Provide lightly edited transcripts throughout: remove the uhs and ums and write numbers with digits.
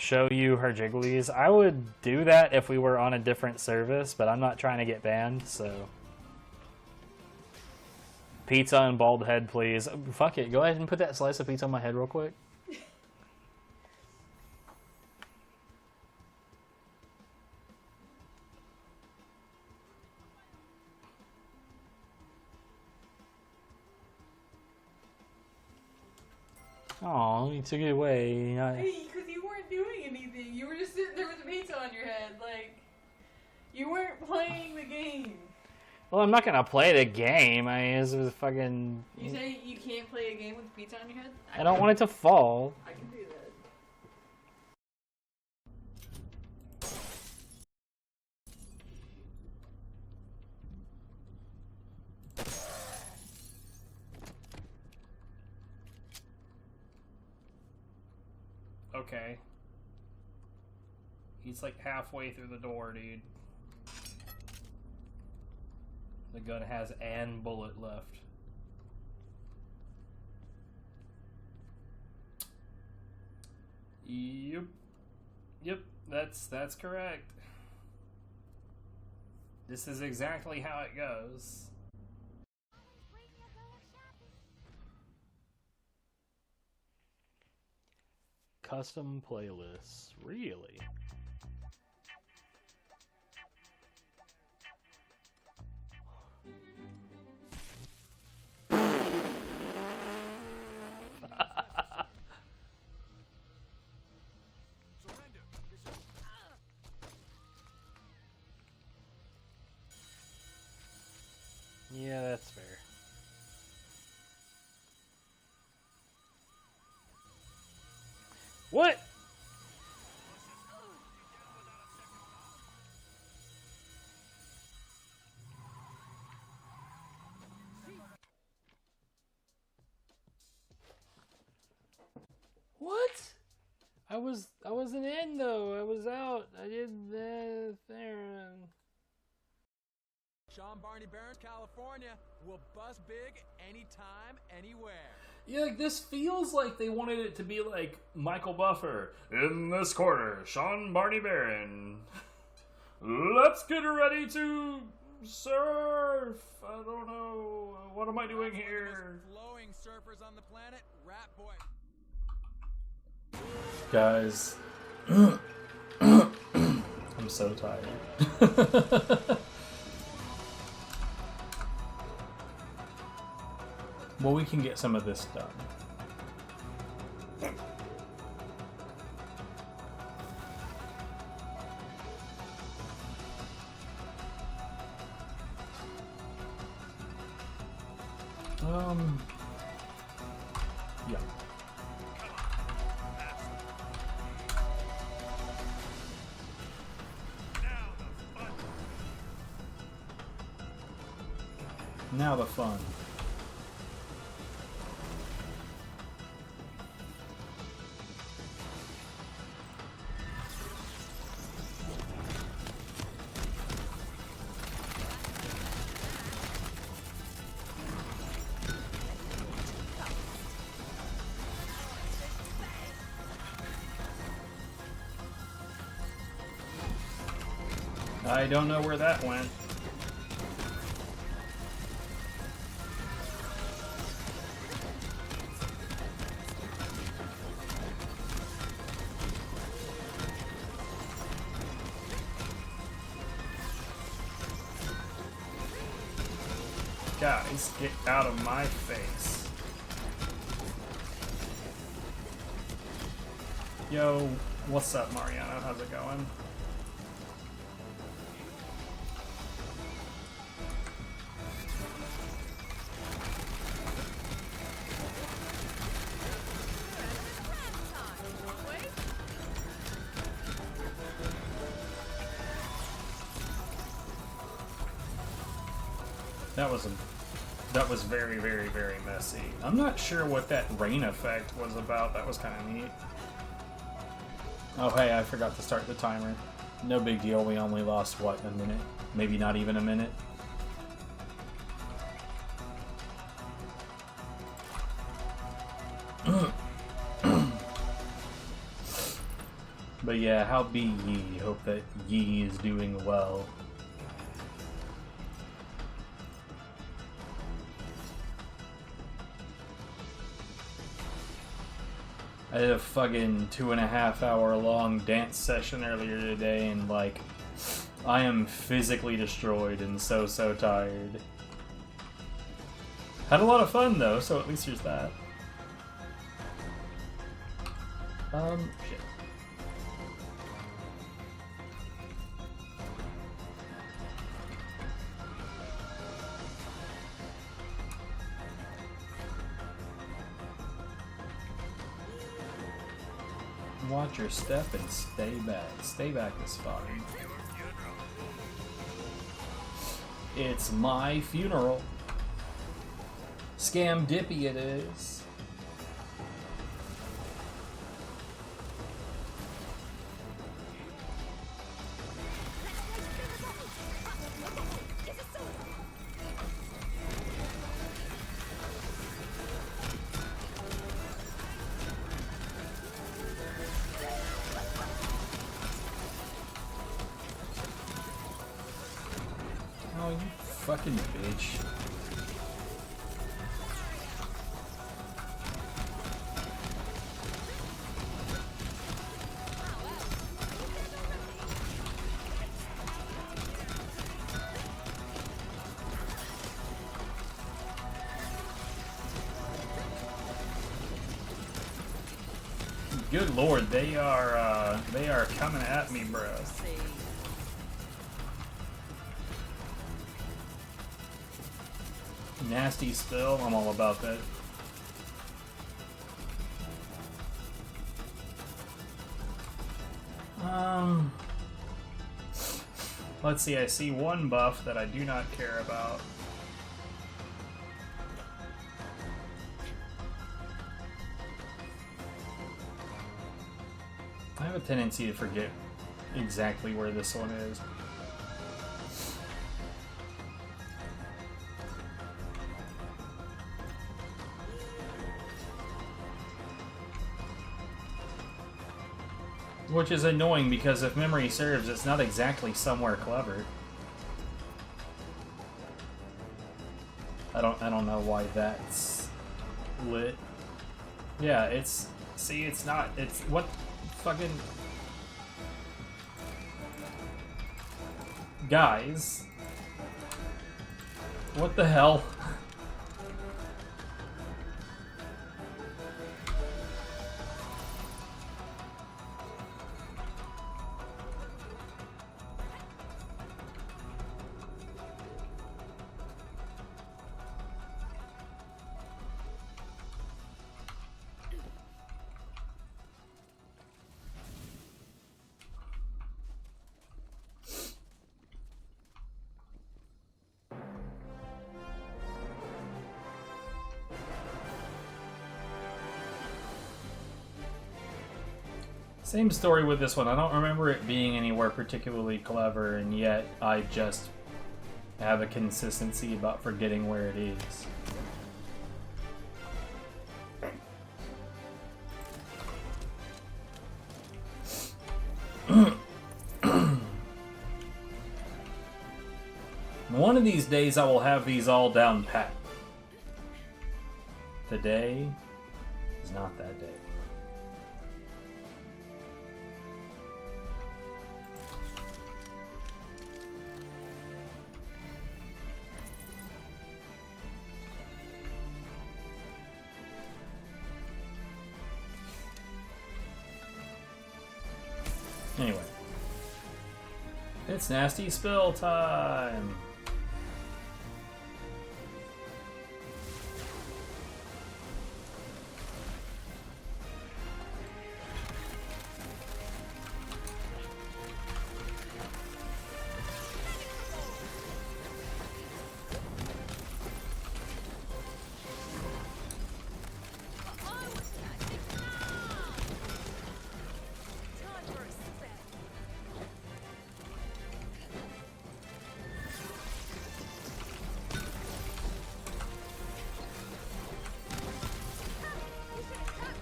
Show you her jigglies. I would do that if we were on a different service, but I'm not trying to get banned, so. Pizza and bald head, please. Fuck it. Go ahead and put that slice of pizza on my head real quick. Oh, you took it away. Hey, because you weren't doing anything. You were just sitting there with a pizza on your head. Like, you weren't playing the game. Well, I'm not gonna play the game. I mean, this was fucking. You say you can't play a game with pizza on your head? I don't want it to fall. I can do that. Okay. He's like halfway through the door, dude. The gun has an bullet left. Yep. Yep, that's correct. This is exactly how it goes. Custom playlists, really? Yeah, that's fair. What? What? I wasn't in though. I was out. I did that there. Sean Barney Barons, California, will bust big anytime, anywhere. Yeah, like this feels like they wanted it to be like Michael Buffer in this corner. Sean Barney Barron. Let's get ready to surf. I don't know. What am I doing here? Flowing surfers on the planet, Rat Boy. Guys, I'm so tired. Well, we can get some of this done. Yeah. Now the fun. I don't know where that went. Guys, get out of my face. Yo, what's up, Mariano? How's it going? That was very, very, very messy. I'm not sure what that rain effect was about. That was kind of neat. Oh, hey, I forgot to start the timer. No big deal. We only lost, what, a minute? Maybe not even a minute. But yeah, how be ye? Hope that ye is doing well. I did a fucking 2.5 hour long dance session earlier today, and like, I am physically destroyed and so tired. Had a lot of fun though, so at least there's that. Shit. Watch your step and stay back. Stay back is fine. It's my funeral. Scam dippy it is. Oh, you fucking bitch. Good lord, they are coming at me, bro. Nasty spill, I'm all about that. Let's see, I see one buff that I do not care about. I have a tendency to forget exactly where this one is. Which is annoying because if memory serves, it's not exactly somewhere clever. I don't know why that's lit. Yeah, it's see, it's not. It's what fucking guys. What the hell? Same story with this one. I don't remember it being anywhere particularly clever, and yet I just have a consistency about forgetting where it is. One of these days I will have these all down pat. Today is not that day. Anyway, it's nasty spill time.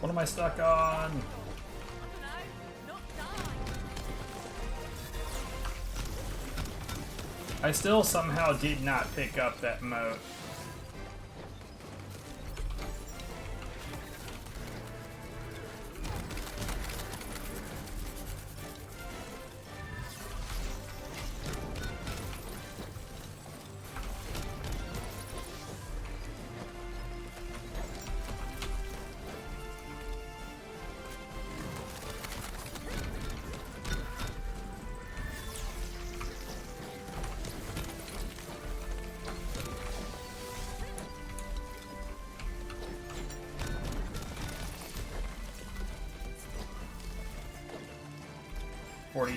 What am I stuck on? No, not die. I still somehow did not pick up that moat.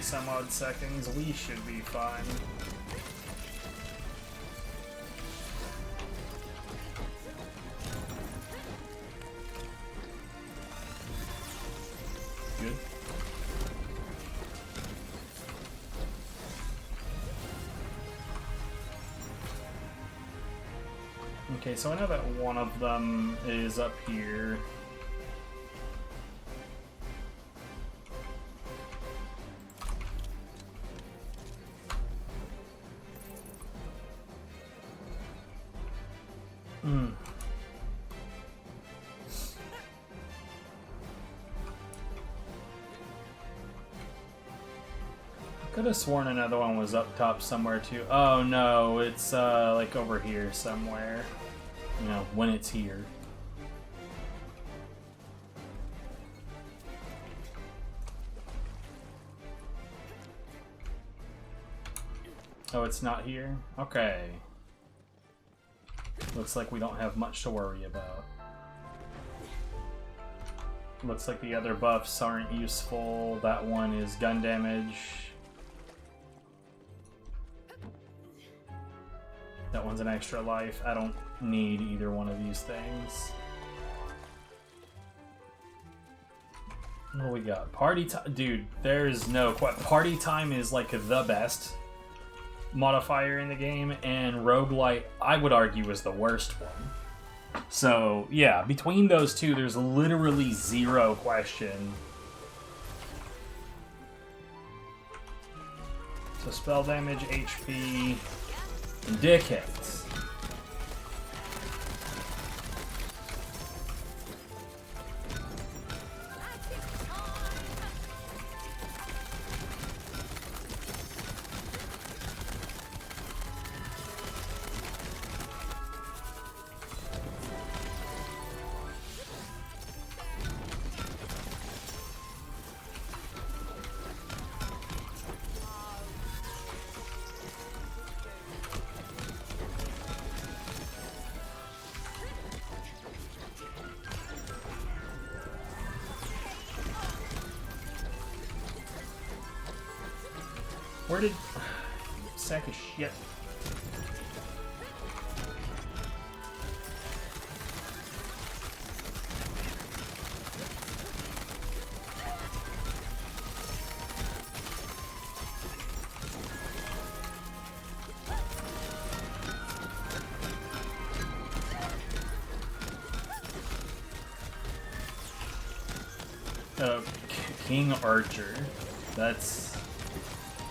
Some odd seconds, we should be fine. Good. Okay, so I know that one of them is up here. Could have sworn another one was up top somewhere too. Oh no, it's like over here somewhere. You know, when it's here. Oh, it's not here? Okay. Looks like we don't have much to worry about. Looks like the other buffs aren't useful. That one is gun damage. That one's an extra life. I don't need either one of these things. What do we got? Party time. Dude, there's no question. Party time is like the best modifier in the game, and roguelite, I would argue, is the worst one. So, yeah, between those two, there's literally zero question. So, spell damage, HP, and dickheads. Where did... sack of shit. King Archer. That's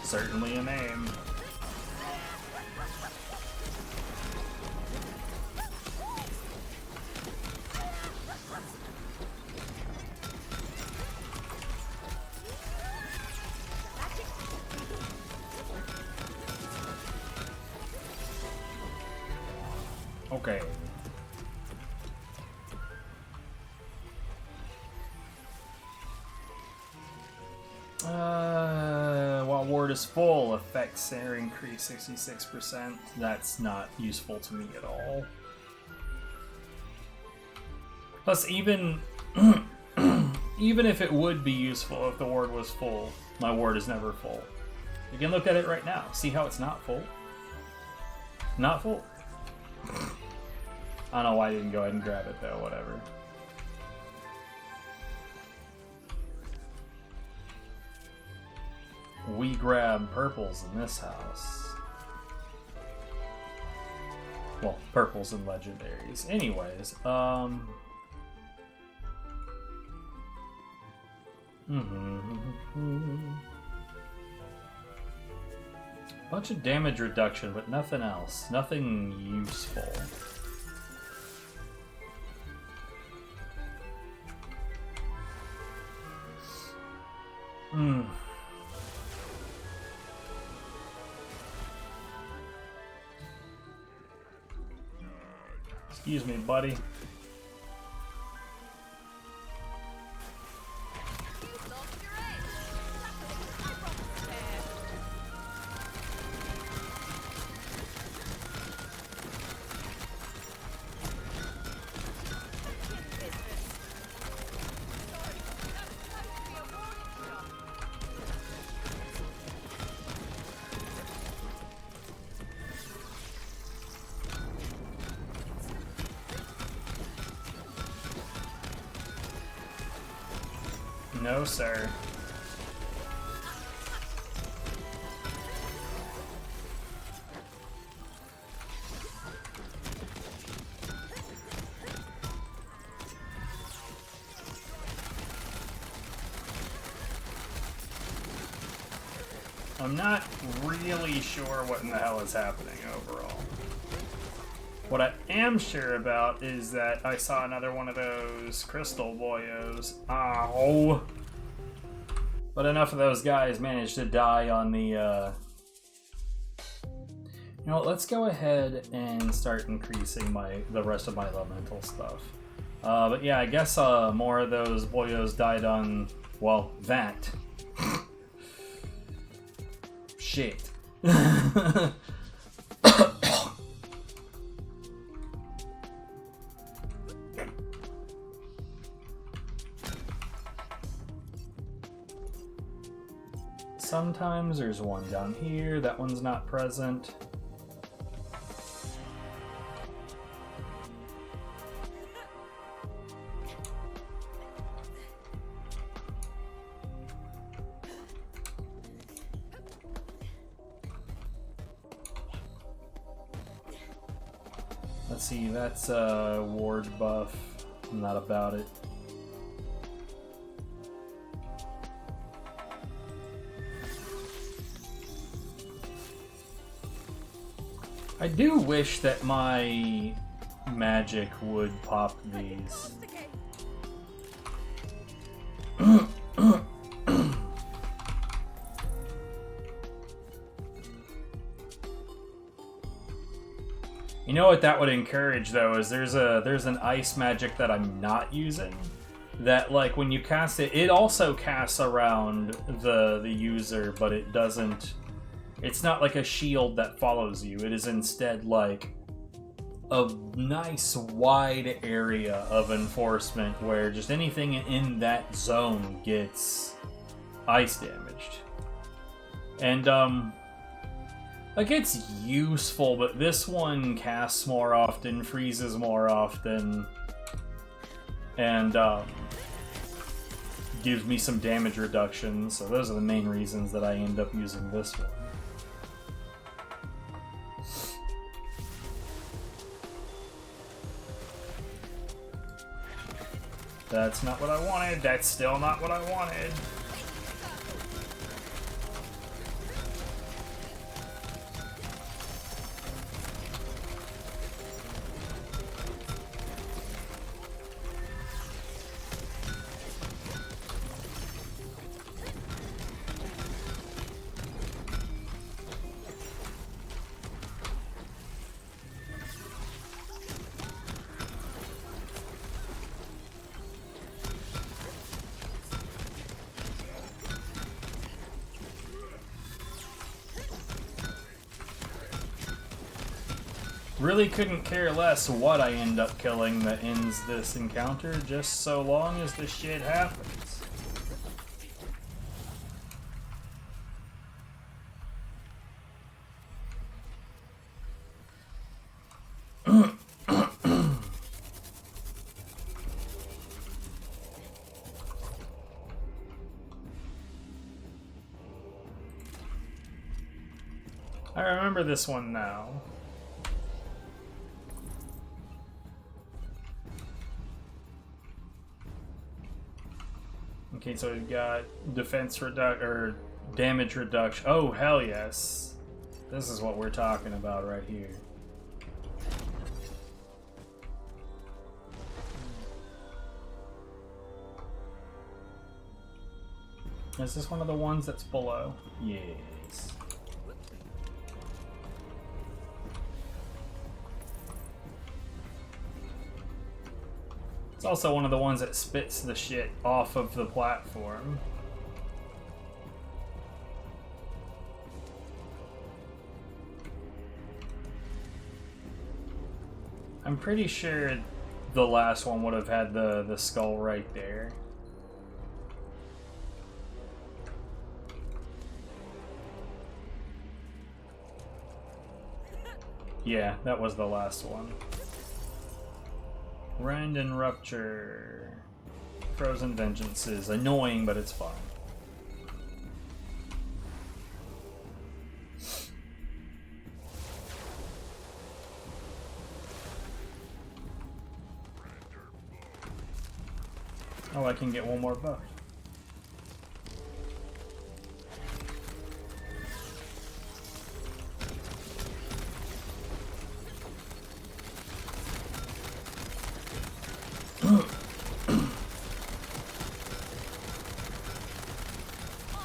certainly a name. Okay. While ward is full, effects center increase 66%. That's not useful to me at all. Plus, even even if it would be useful if the ward was full, my ward is never full. You can look at it right now. See how it's not full? Not full. I don't know why I didn't go ahead and grab it though, whatever. We grab purples in this house. Well, purples and legendaries. Anyways, Bunch of damage reduction, but nothing else. Nothing useful. Hmm. Excuse me, buddy. No, sir. I'm not really sure what in the hell is happening overall. What I am sure about is that I saw another one of those crystal boyos. Ow! But enough of those guys managed to die on the, You know what, let's go ahead and start increasing the rest of my elemental stuff. But yeah, I guess more of those boyos died on, well, that. Shit. Sometimes there's one down here. That one's not present. Let's see, that's a ward buff. I'm not about it. I do wish that my magic would pop these. You know what that would encourage though is there's an ice magic that I'm not using that, like, when you cast it, it also casts around the user, but it doesn't. It's not like a shield that follows you. It is instead like a nice wide area of enforcement where just anything in that zone gets ice damaged. And like, it's useful, but this one casts more often, freezes more often, and gives me some damage reduction. So those are the main reasons that I end up using this one. That's not what I wanted. That's still not what I wanted. Really couldn't care less what I end up killing that ends this encounter, just so long as the shit happens. I remember this one now. Okay, so we've got defense reduction, or damage reduction. Oh, hell yes. This is what we're talking about right here. Is this one of the ones that's below? Yes. It's also one of the ones that spits the shit off of the platform. I'm pretty sure the last one would have had the skull right there. Yeah, that was the last one. Rend and Rupture. Frozen Vengeance is annoying, but it's fun. Oh, I can get one more buff.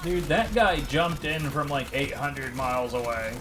Dude, that guy jumped in from like 800 miles away.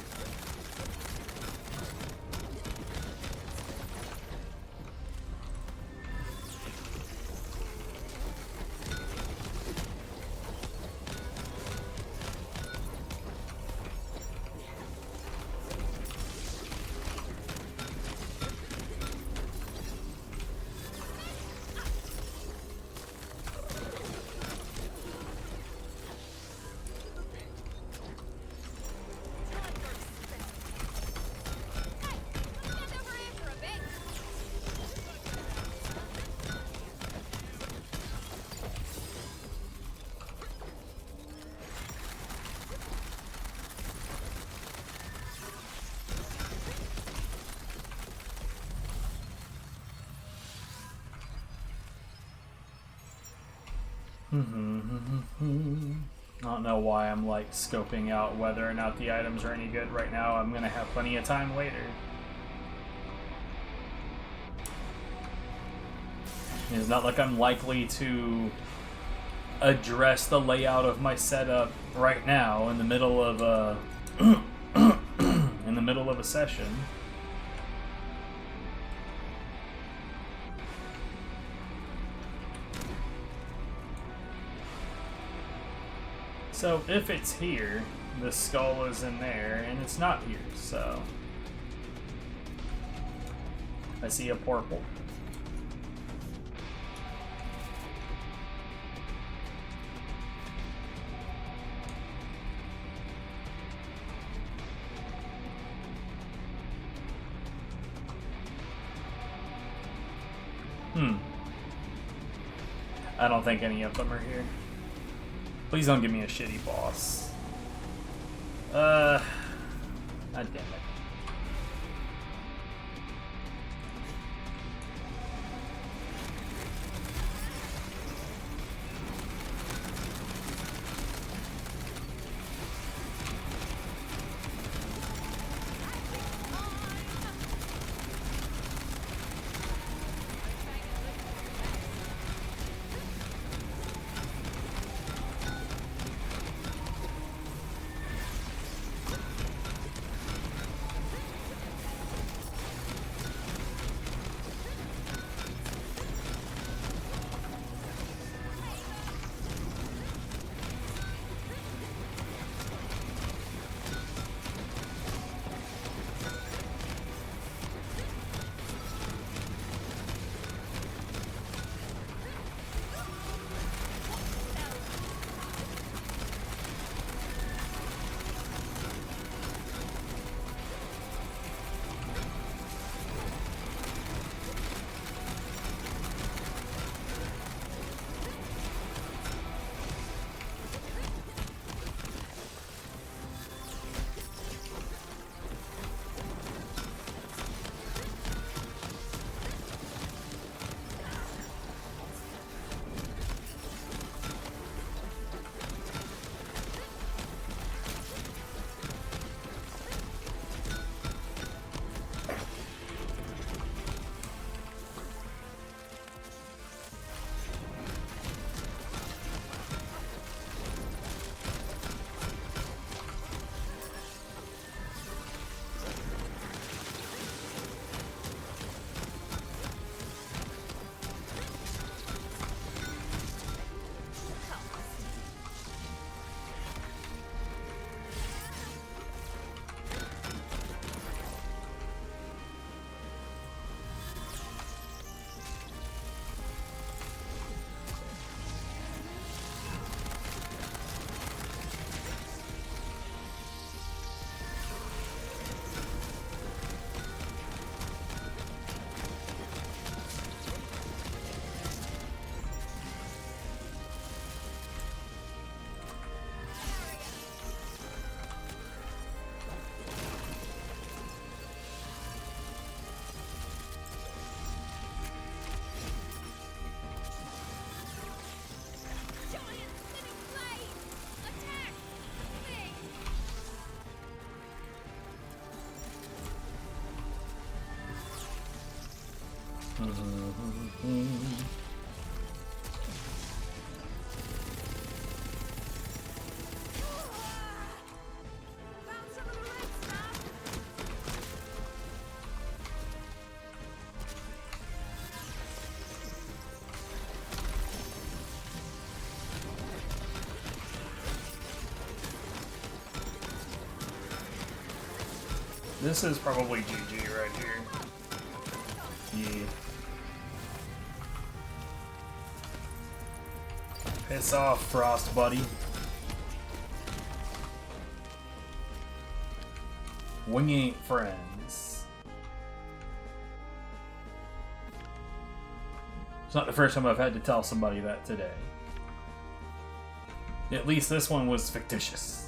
I don't know why I'm like scoping out whether or not the items are any good right now. I'm gonna have plenty of time later. It's not like I'm likely to address the layout of my setup right now in the middle of a in the middle of a session. So if it's here, the skull is in there, and it's not here, so... I see a purple. I don't think any of them are here. Please don't give me a shitty boss. God damn it. This is probably GG right here. Yeah. Piss off, Frost buddy. We ain't friends. It's not the first time I've had to tell somebody that today. At least this one was fictitious.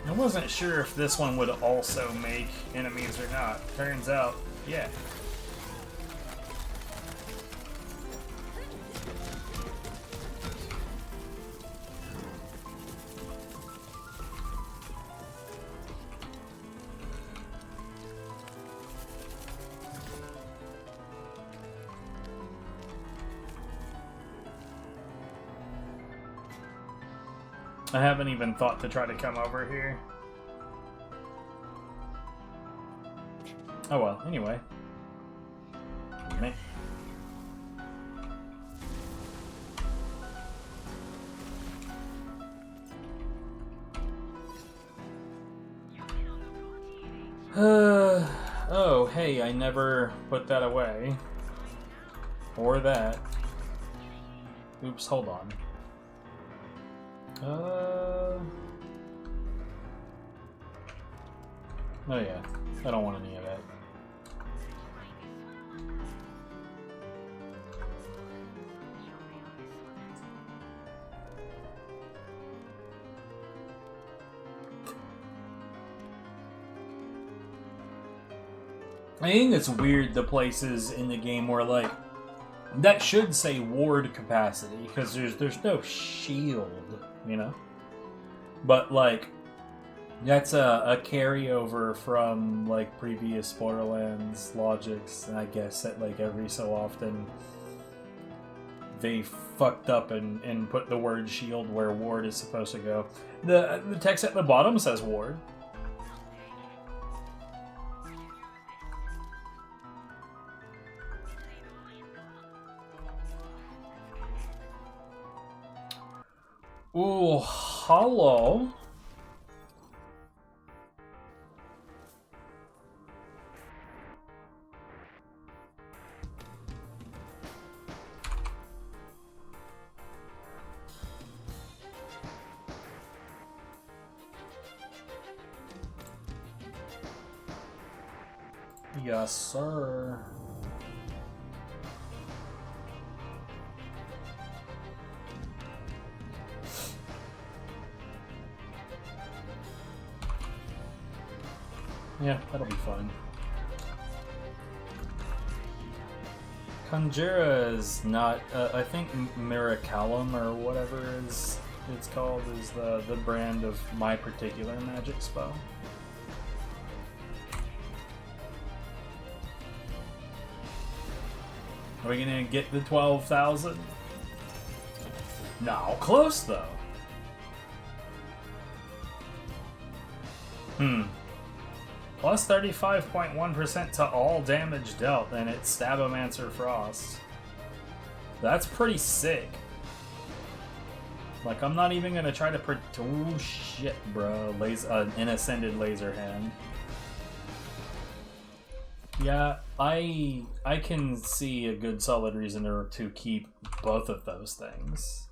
I wasn't sure if this one would also make enemies or not. Turns out, yeah. I haven't even thought to try to come over here. Oh well, anyway. Meh. Oh, hey, I never put that away. Or that. Oops, hold on. Oh yeah, I don't want any of that. I think it's weird the places in the game where like that should say ward capacity because there's no shield, you know. But like that's a carryover from like previous Borderlands logics, and I guess that like every so often they fucked up and put the word shield where ward is supposed to go. The text at the bottom says ward. Ooh, hello. Yes, sir. Yeah, that'll be fun. Conjura is not, I think Miracallum or whatever it's called is the brand of my particular magic spell. Are we gonna get the 12,000? No, close though. Plus 35.1% to all damage dealt, and it's Stabomancer Frost. That's pretty sick. Like, I'm not even gonna try to oh shit, bro. An ascended laser hand. Yeah, I can see a good solid reason to keep both of those things.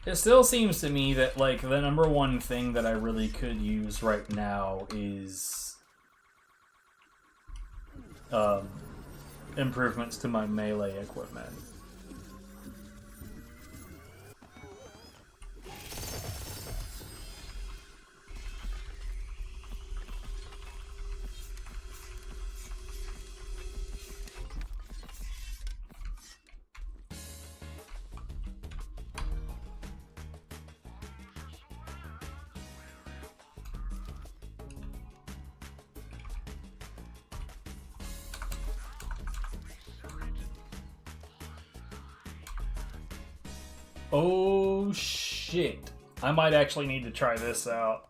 It still seems to me that, like, the number one thing that I really could use right now is improvements to my melee equipment. Oh shit. I might actually need to try this out.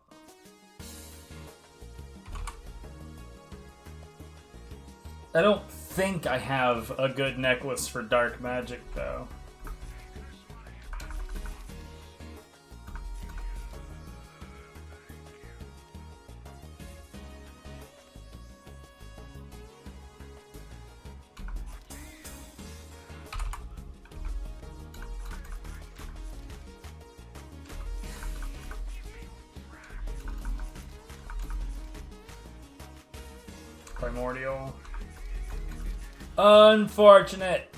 I don't think I have a good necklace for dark magic though. Primordial. Unfortunate.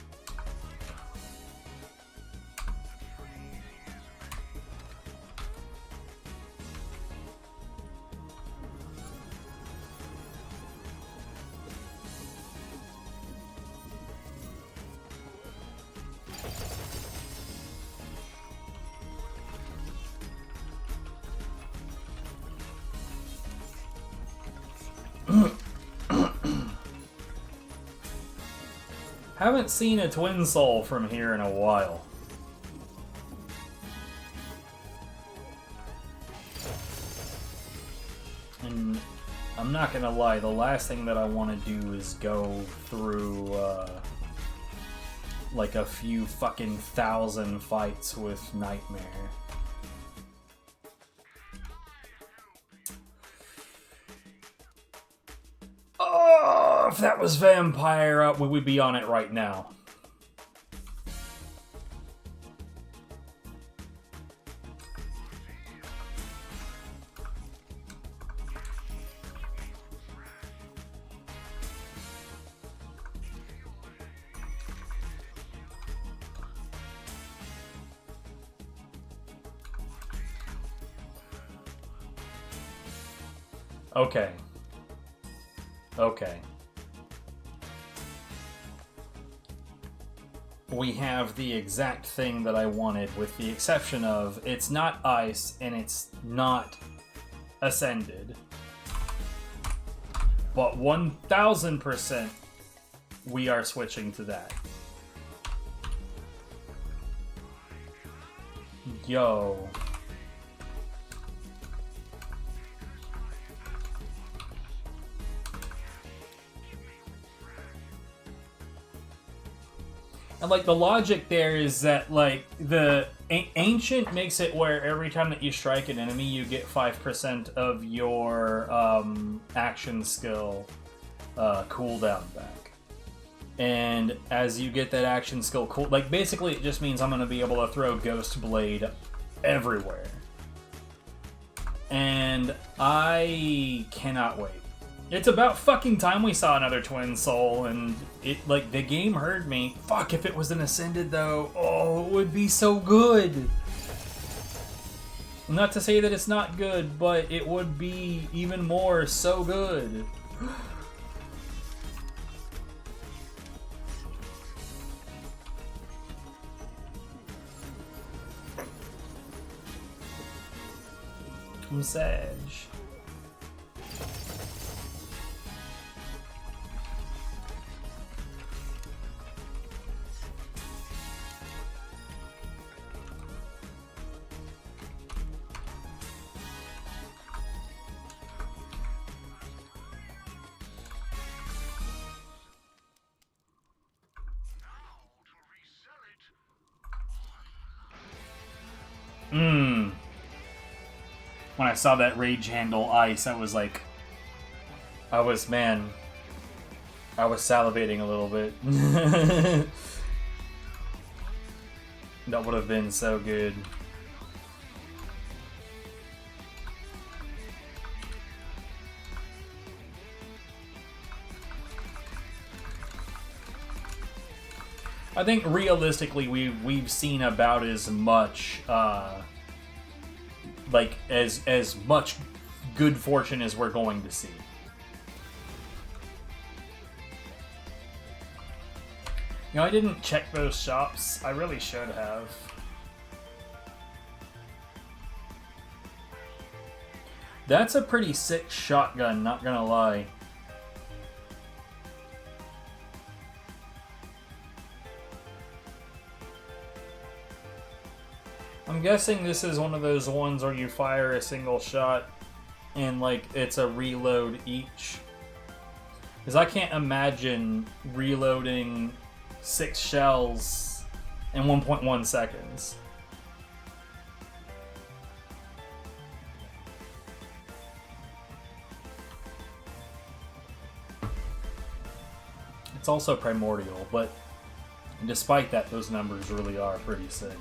Haven't seen a Twin Soul from here in a while. And I'm not gonna lie, the last thing that I want to do is go through like a few fucking 1,000 fights with Nightmare. Oh, if that was Vampire up, we would be on it right now. Okay. Okay. We have the exact thing that I wanted, with the exception of it's not ice and it's not ascended. But 1000% we are switching to that. Yo. And, like, the logic there is that, like, the Ancient makes it where every time that you strike an enemy, you get 5% of your action skill cooldown back. And as you get that action skill cool... Like, basically it just means I'm going to be able to throw Ghost Blade everywhere. And I cannot wait. It's about fucking time we saw another Twin Soul, and it, like, the game heard me. Fuck, if it was an Ascended, though, oh, it would be so good. Not to say that it's not good, but it would be even more so good. I'm Sag. When I saw that Rage Handle Ice, I was like... I was salivating a little bit. That would have been so good. I think realistically we've seen about as much like as much good fortune as we're going to see. You know, I didn't check those shops. I really should have. That's a pretty sick shotgun, not gonna lie. I'm guessing this is one of those ones where you fire a single shot and, like, it's a reload each. Because I can't imagine reloading 6 shells in 1.1 seconds. It's also primordial, but despite that, those numbers really are pretty sick.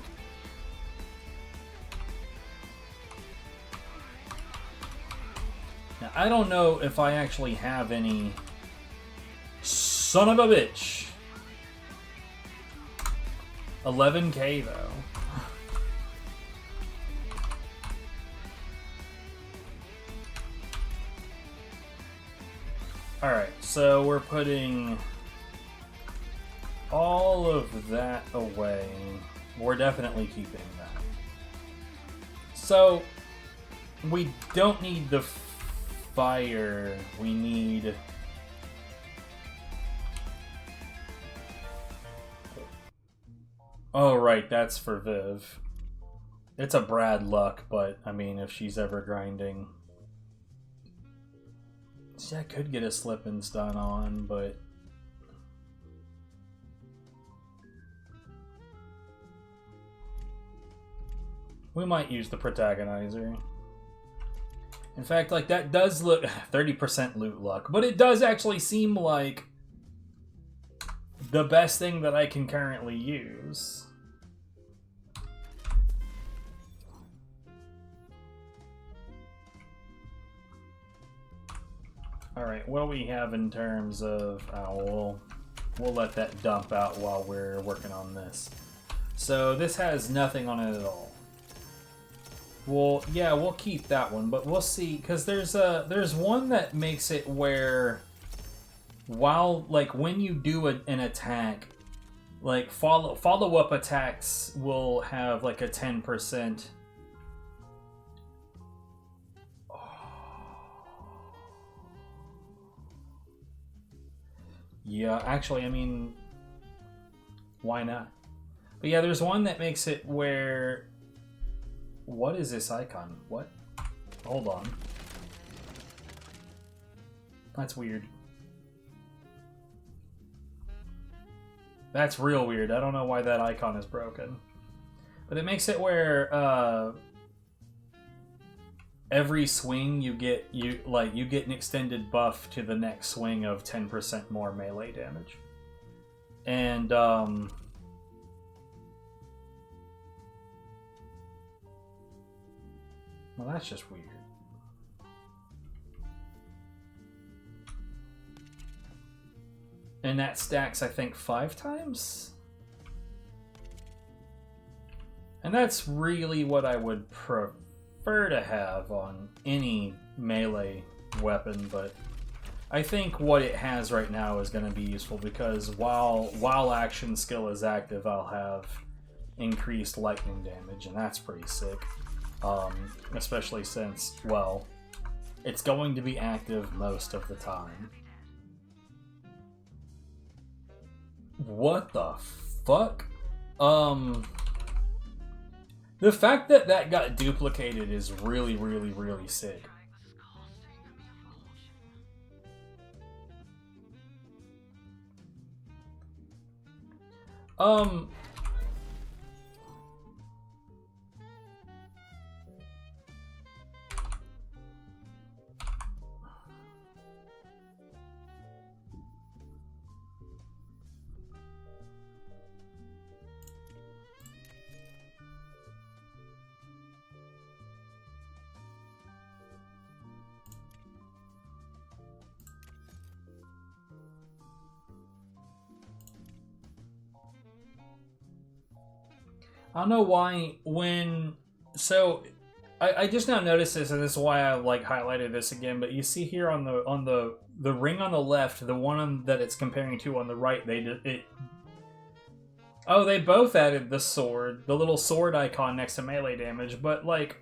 Now, I don't know if I actually have any... Son of a bitch! 11k though. Alright, so we're putting all of that away. We're definitely keeping that. So, we don't need the fire. We need... Oh, right, that's for Viv. It's a Brad Luck, but, I mean, if she's ever grinding... See, I could get a slip and stun on, but... We might use the Protagonizer. In fact, like, that does look... 30% loot luck, but it does actually seem like the best thing that I can currently use. Alright, what do we have in terms of... Oh, we'll let that dump out while we're working on this. So this has nothing on it at all. Well, yeah, we'll keep that one, but we'll see, because there's one that makes it where while, like, when you do an attack, like, follow-up attacks will have, like, a 10%... Yeah, actually, I mean, why not? But yeah, there's one that makes it where... What is this icon? What? Hold on. That's weird. That's real weird. I don't know why that icon is broken. But it makes it where every swing you get an extended buff to the next swing of 10% more melee damage. And well, that's just weird. And that stacks, I think, 5 times? And that's really what I would prefer to have on any melee weapon, but I think what it has right now is going to be useful because while action skill is active, I'll have increased lightning damage, and that's pretty sick. Especially since, well, it's going to be active most of the time. What the fuck? The fact that that got duplicated is really, really, really sick. I don't know why when... So, I just now noticed this, and this is why I like highlighted this again, but you see here on the ring on the left, the one that it's comparing to on the right, Oh, they both added the sword, the little sword icon next to melee damage, but like...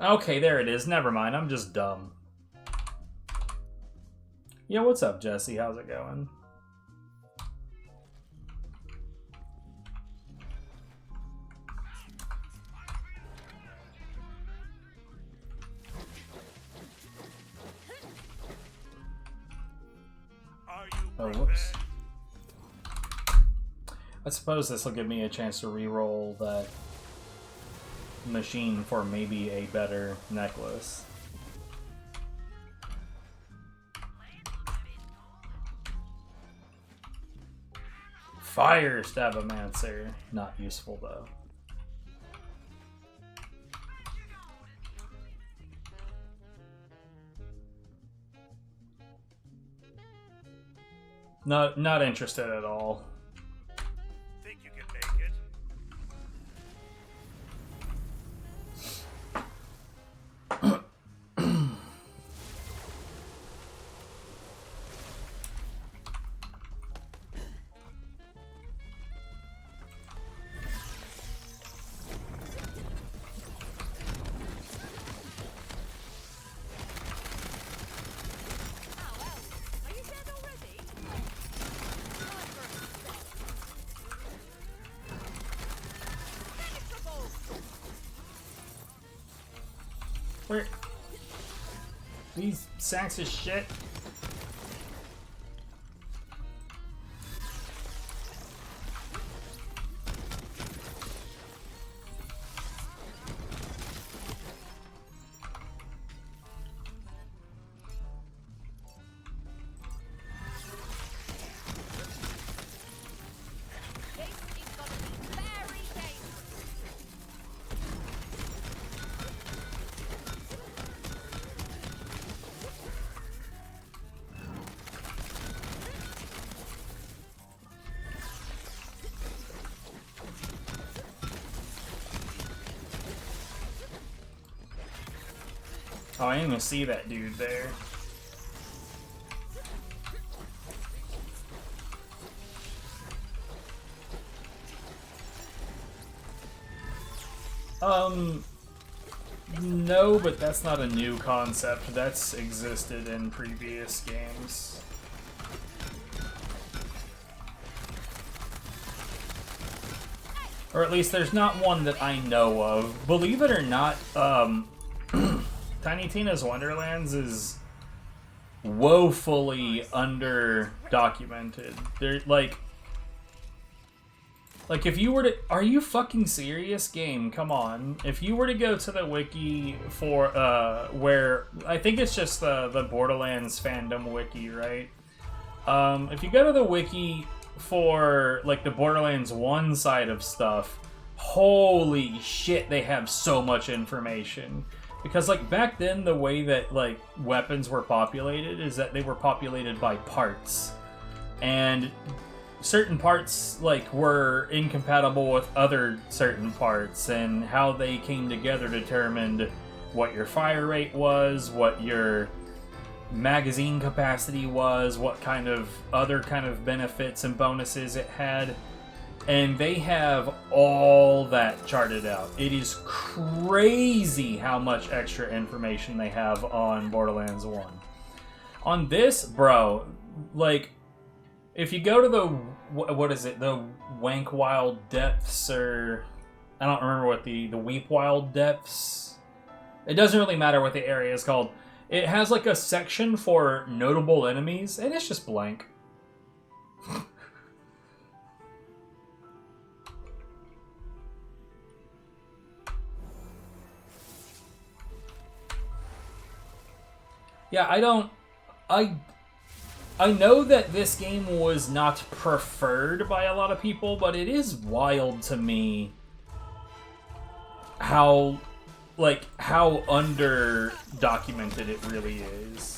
Okay, there it is. Never mind, I'm just dumb. Yo, what's up, Jesse? How's it going? Oh, whoops. I suppose this will give me a chance to re-roll that machine for maybe a better necklace. Fire Stabomancer. Not useful though. Not interested at all. Think you can make it? Where? These sacks of shit. Oh, I didn't even see that dude there. No, but that's not a new concept. That's existed in previous games. Or at least there's not one that I know of. Believe it or not, Tiny Tina's Wonderlands is woefully under-documented. They're like if you were to... Are you fucking serious, game? Come on. If you were to go to the wiki for, where... I think it's just the Borderlands fandom wiki, right? If you go to the wiki for, like, the Borderlands 1 side of stuff, holy shit, they have so much information. Because, like, back then, the way that, like, weapons were populated is that they were populated by parts. And certain parts, like, were incompatible with other certain parts, and how they came together determined what your fire rate was, what your magazine capacity was, what kind of other kind of benefits and bonuses it had. And they have all that charted out. It is crazy how much extra information they have on Borderlands 1. On this, bro, like, if you go to the, what is it, the Wank Wild Depths, or, I don't remember what the Weep Wild Depths, it doesn't really matter what the area is called. It has, like, a section for notable enemies, and it's just blank. Yeah, I know that this game was not preferred by a lot of people, but it is wild to me how under documented it really is.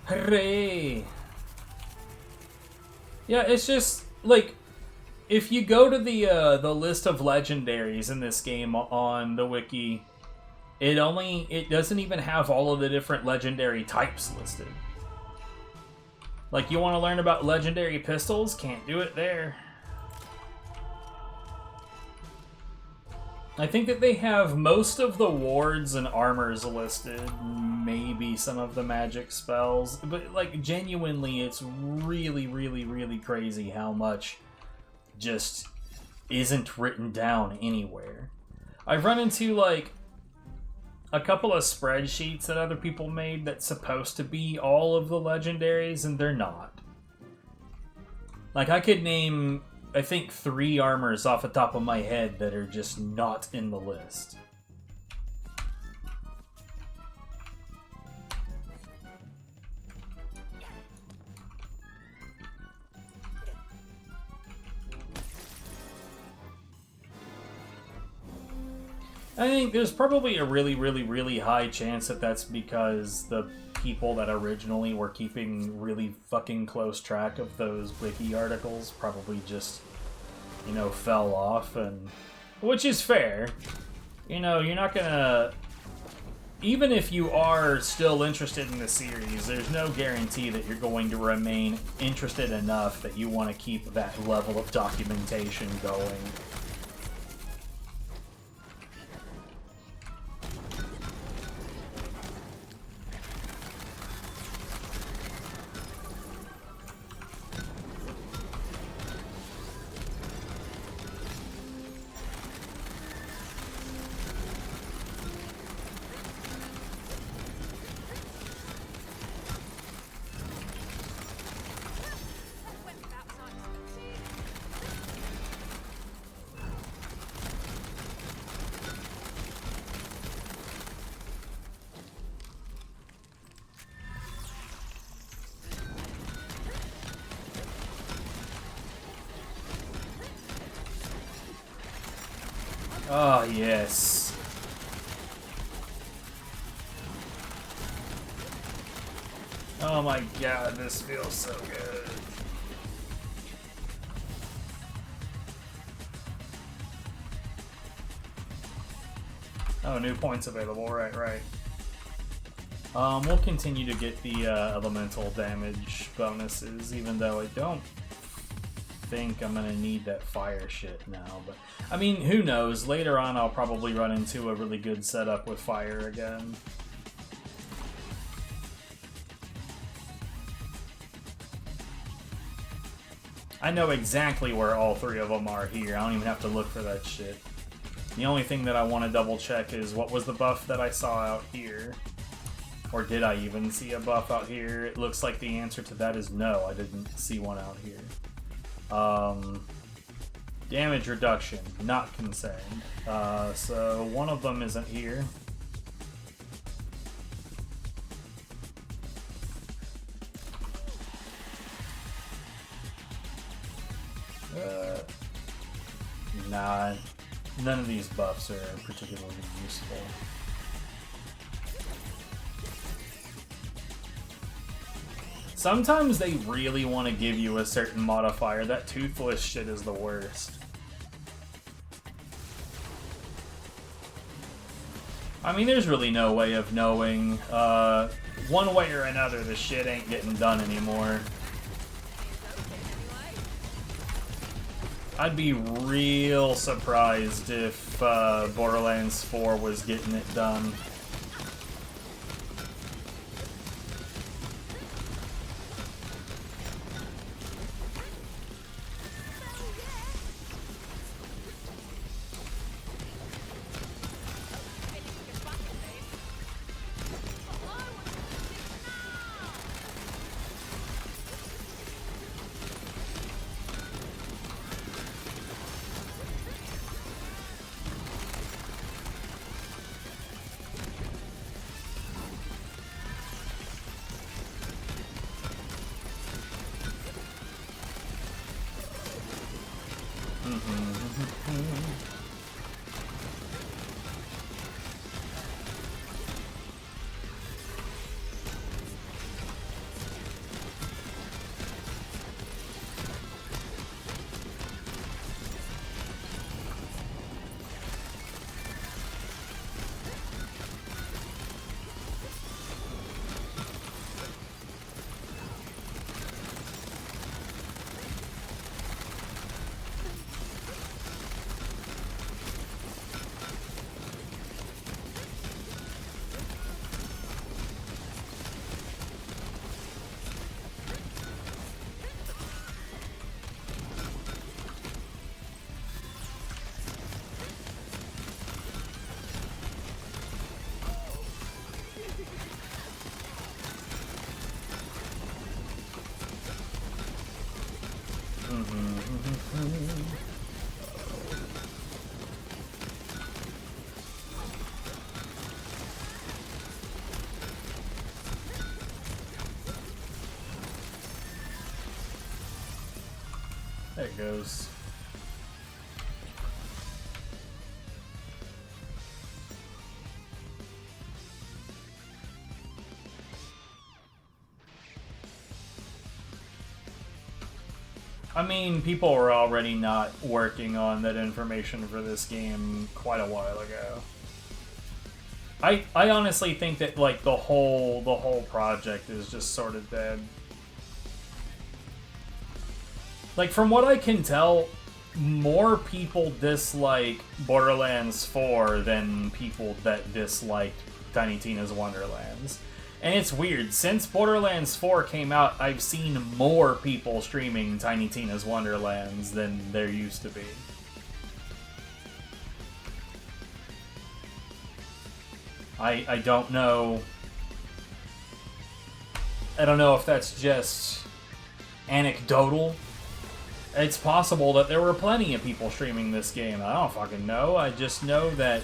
Hooray! Yeah, it's just like if you go to the list of legendaries in this game on the wiki, it doesn't even have all of the different legendary types listed. Like, you want to learn about legendary pistols? Can't do it there. I think that they have most of the wards and armors listed, maybe some of the magic spells, but, like, genuinely, it's really, really, really crazy how much just isn't written down anywhere. I've run into, like, a couple of spreadsheets that other people made that's supposed to be all of the legendaries, and they're not. Like, I could name, I think, 3 armors off the top of my head that are just not in the list. I think there's probably a really, really, really high chance that that's because the people that originally were keeping really fucking close track of those wiki articles probably just, you know, fell off, and which is fair. You know, you're not gonna... Even if you are still interested in the series, there's no guarantee that you're going to remain interested enough that you want to keep that level of documentation going. Oh, yes. Oh my god, this feels so good. Oh, new points available, right. We'll continue to get the elemental damage bonuses, even though I don't think I'm gonna need that fire shit now, but I mean, who knows? Later on I'll probably run into a really good setup with fire again. I know exactly where all 3 of them are here. I don't even have to look for that shit. The only thing that I want to double check is what was the buff that I saw out here? Or did I even see a buff out here? It looks like the answer to that is no, I didn't see one out here. Damage reduction, not concerned. So one of them isn't here. Nah, none of these buffs are particularly useful. Sometimes they really want to give you a certain modifier. That toothless shit is the worst. I mean, there's really no way of knowing. One way or another, the shit ain't getting done anymore. I'd be real surprised if Borderlands 4 was getting it done. There it goes. I mean, people were already not working on that information for this game quite a while ago. I honestly think that like the whole project is just sort of dead. Like from what I can tell, more people dislike Borderlands 4 than people that disliked Tiny Tina's Wonderlands. And it's weird, since Borderlands 4 came out, I've seen more people streaming Tiny Tina's Wonderlands than there used to be. I don't know. I don't know if that's just anecdotal. It's possible that there were plenty of people streaming this game. I don't fucking know. I just know that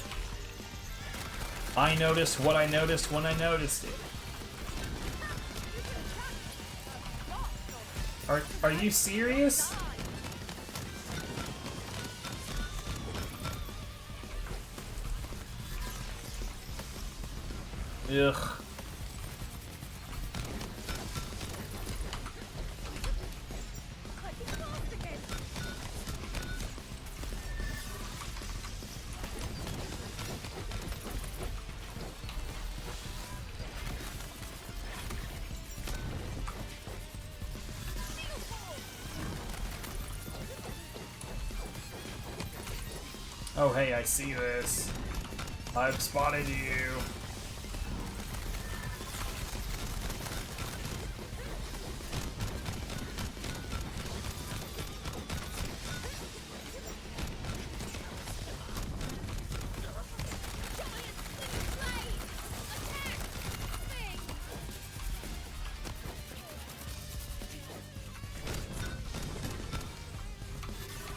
I noticed what I noticed when I noticed it. Are you serious? Ugh. Oh hey, I see this. I've spotted you.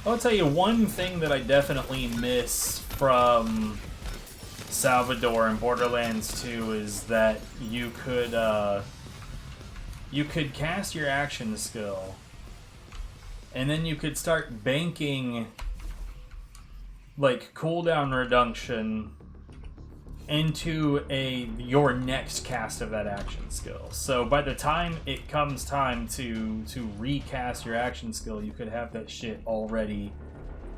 I'll tell you one thing that I definitely miss from Salvador and Borderlands 2 is that you could cast your action skill, and then you could start banking like cooldown reduction into your next cast of that action skill. So by the time it comes time to recast your action skill, you could have that shit already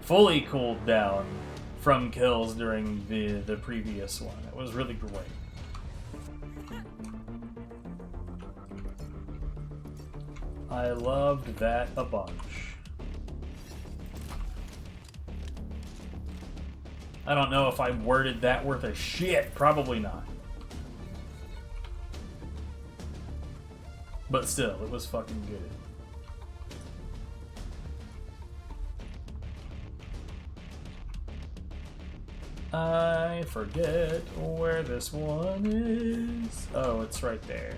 fully cooled down from kills during the previous one. It was really great. I loved that a bunch. I don't know if I worded that worth a shit. Probably not. But still, it was fucking good. I forget where this one is. Oh, it's right there.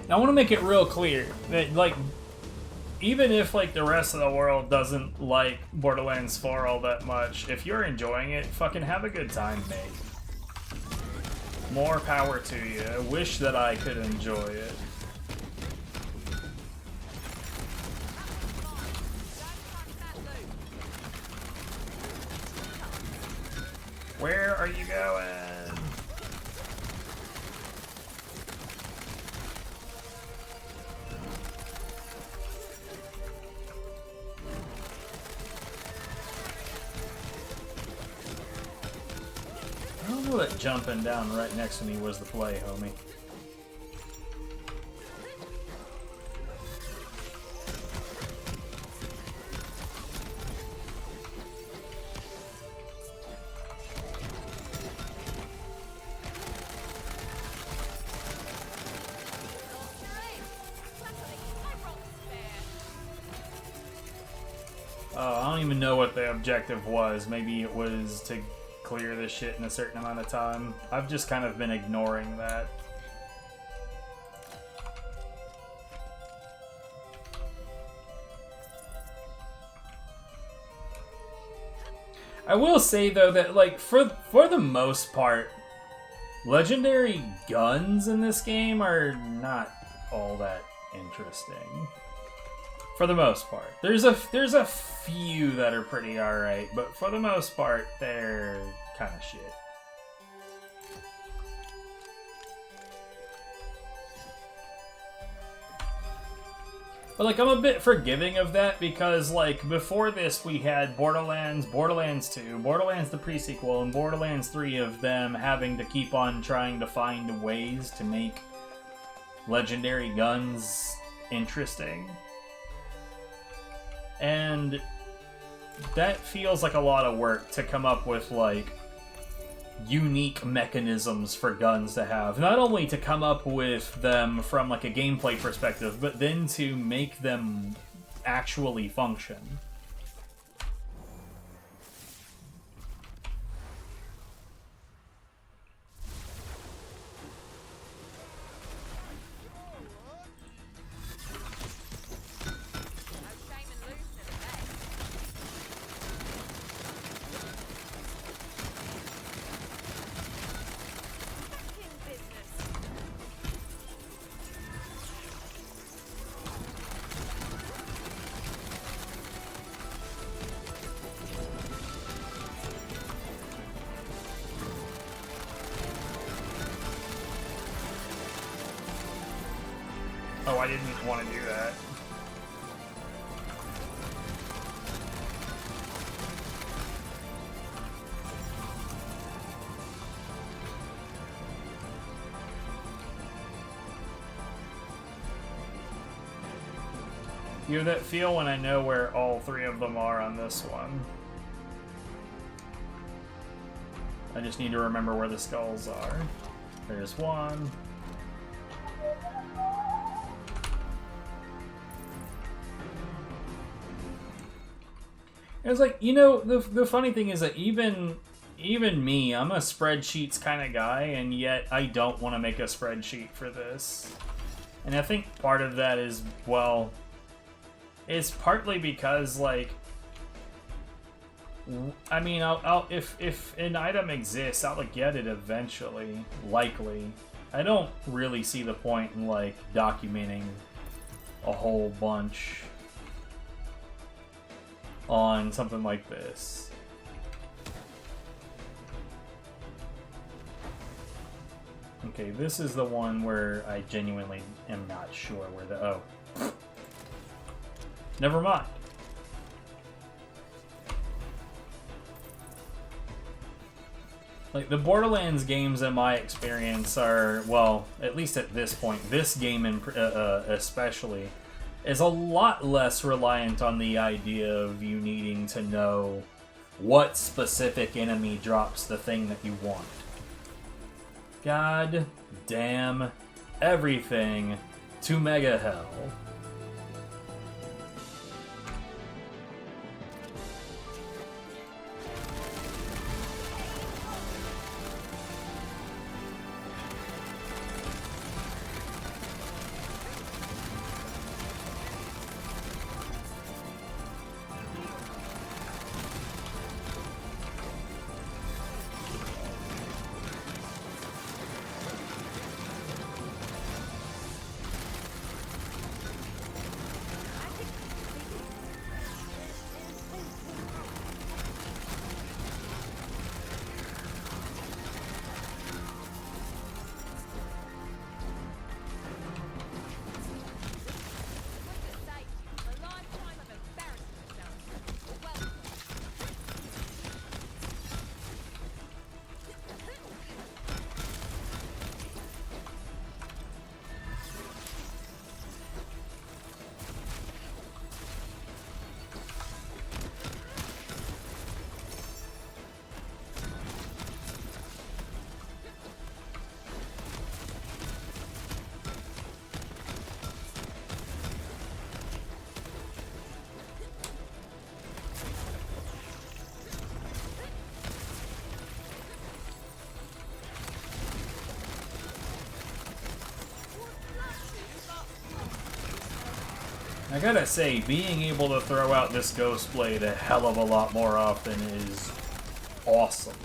I want to make it real clear that, like, even if, like, the rest of the world doesn't like Borderlands 4 all that much, if you're enjoying it, fucking have a good time, mate. More power to you. I wish that I could enjoy it. Where are you going? I don't know that jumping down right next to me was the play, homie. I don't even know what the objective was. Maybe it was to clear this shit in a certain amount of time. I've just kind of been ignoring that. I will say though that like for the most part, legendary guns in this game are not all that interesting. For the most part, there's a few that are pretty alright, but for the most part, they're kind of shit. But like, I'm a bit forgiving of that because like before this we had Borderlands, Borderlands 2, Borderlands the pre-sequel, and Borderlands 3 of them having to keep on trying to find ways to make legendary guns interesting. And that feels like a lot of work to come up with, like, unique mechanisms for guns to have. Not only to come up with them from, like, a gameplay perspective, but then to make them actually function. Oh, I didn't want to do that. You know that feel when I know where all three of them are on this one. I just need to remember where the skulls are. There's one. It's like, you know, the funny thing is that even me, I'm a spreadsheets kind of guy, and yet I don't want to make a spreadsheet for this. And I think part of that is, well, it's partly because, like, I mean, if an item exists, I'll get it eventually, likely. I don't really see the point in, like, documenting a whole bunch on something like this. Okay, this is the one where I genuinely am not sure where the... Oh. Never mind. Like, the Borderlands games in my experience are, well, at least at this point, this game in, especially, is a lot less reliant on the idea of you needing to know what specific enemy drops the thing that you want. God damn everything to mega hell. I gotta say, being able to throw out this Ghost Blade a hell of a lot more often is awesome.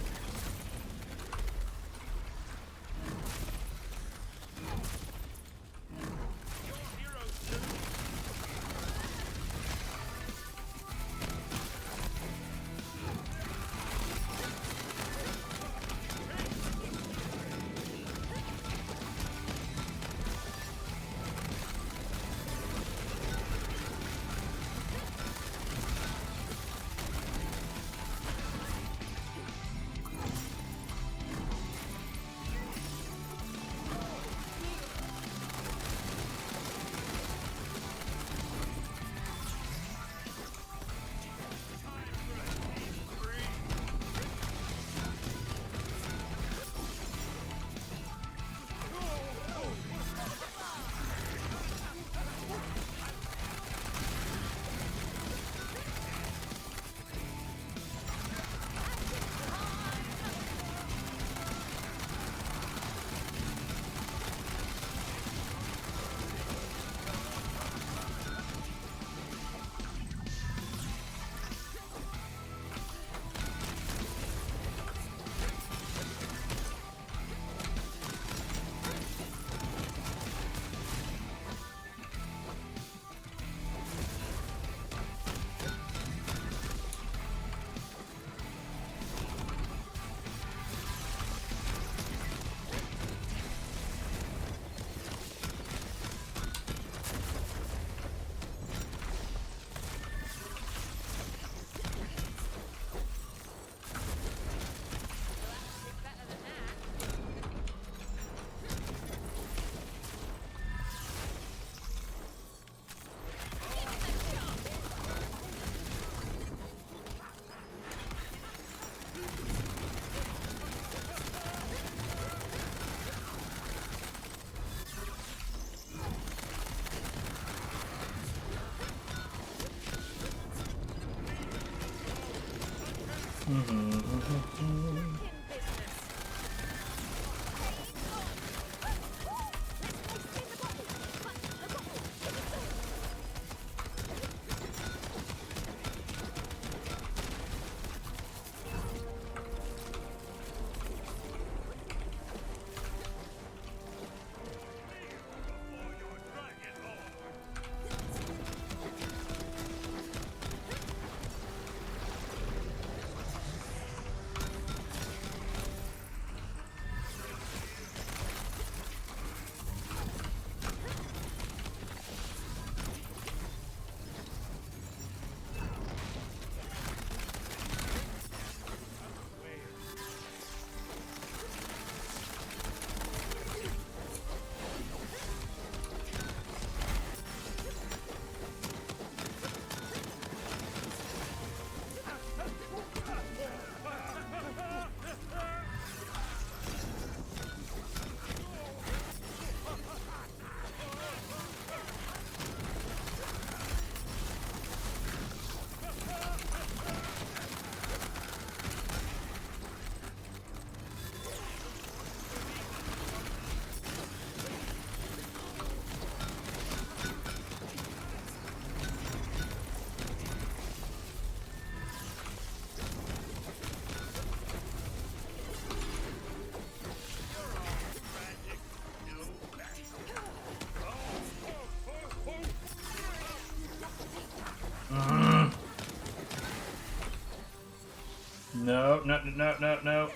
No, no, no, no, no.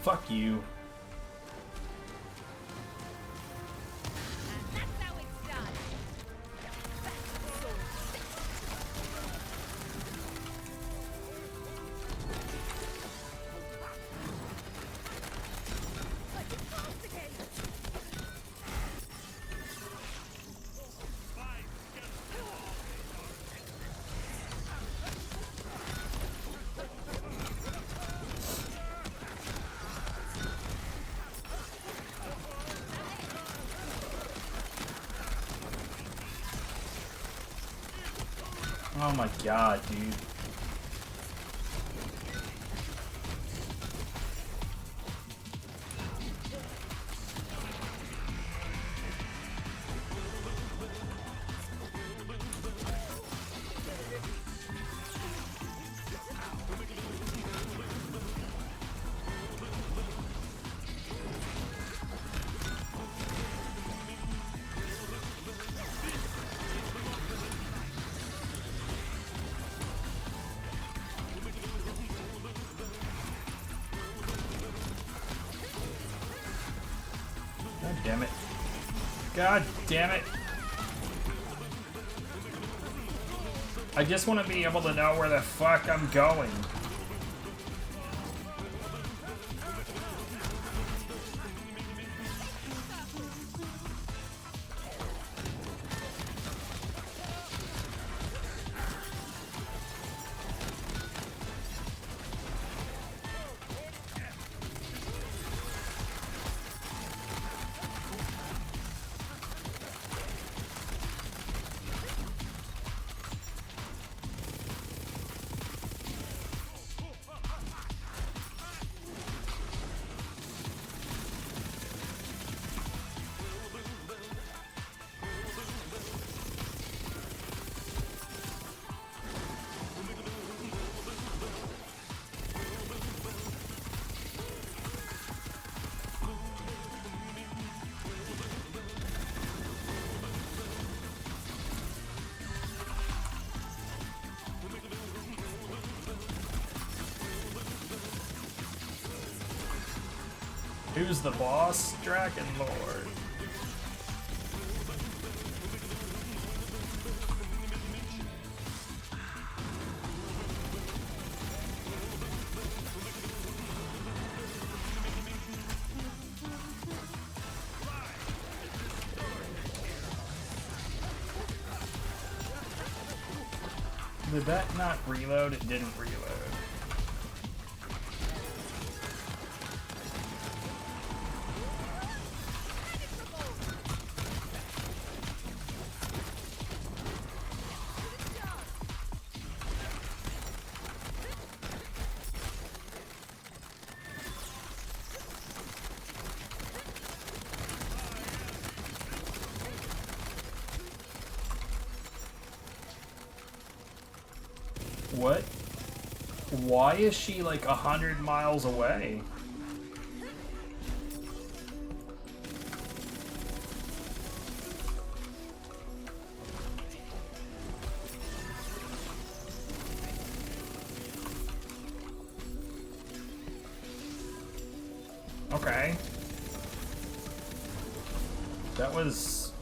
Fuck you. Oh my god, dude. God damn it. I just want to be able to know where the fuck I'm going. Who's the boss? Dragon Lord. Did that not reload? It didn't reload. What? Why is she like 100 miles away? Okay. That was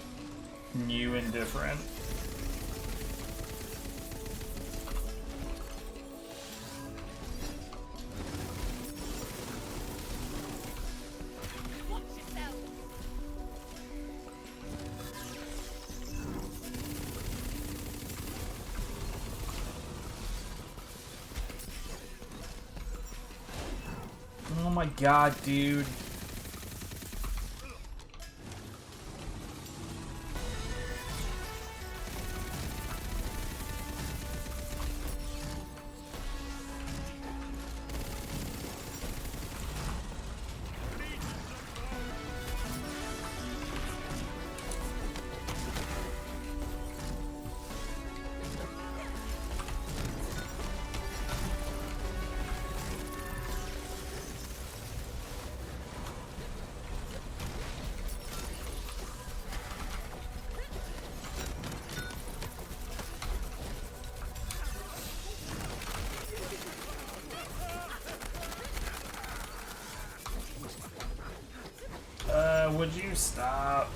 new and different. Oh my god, dude. Would you stop?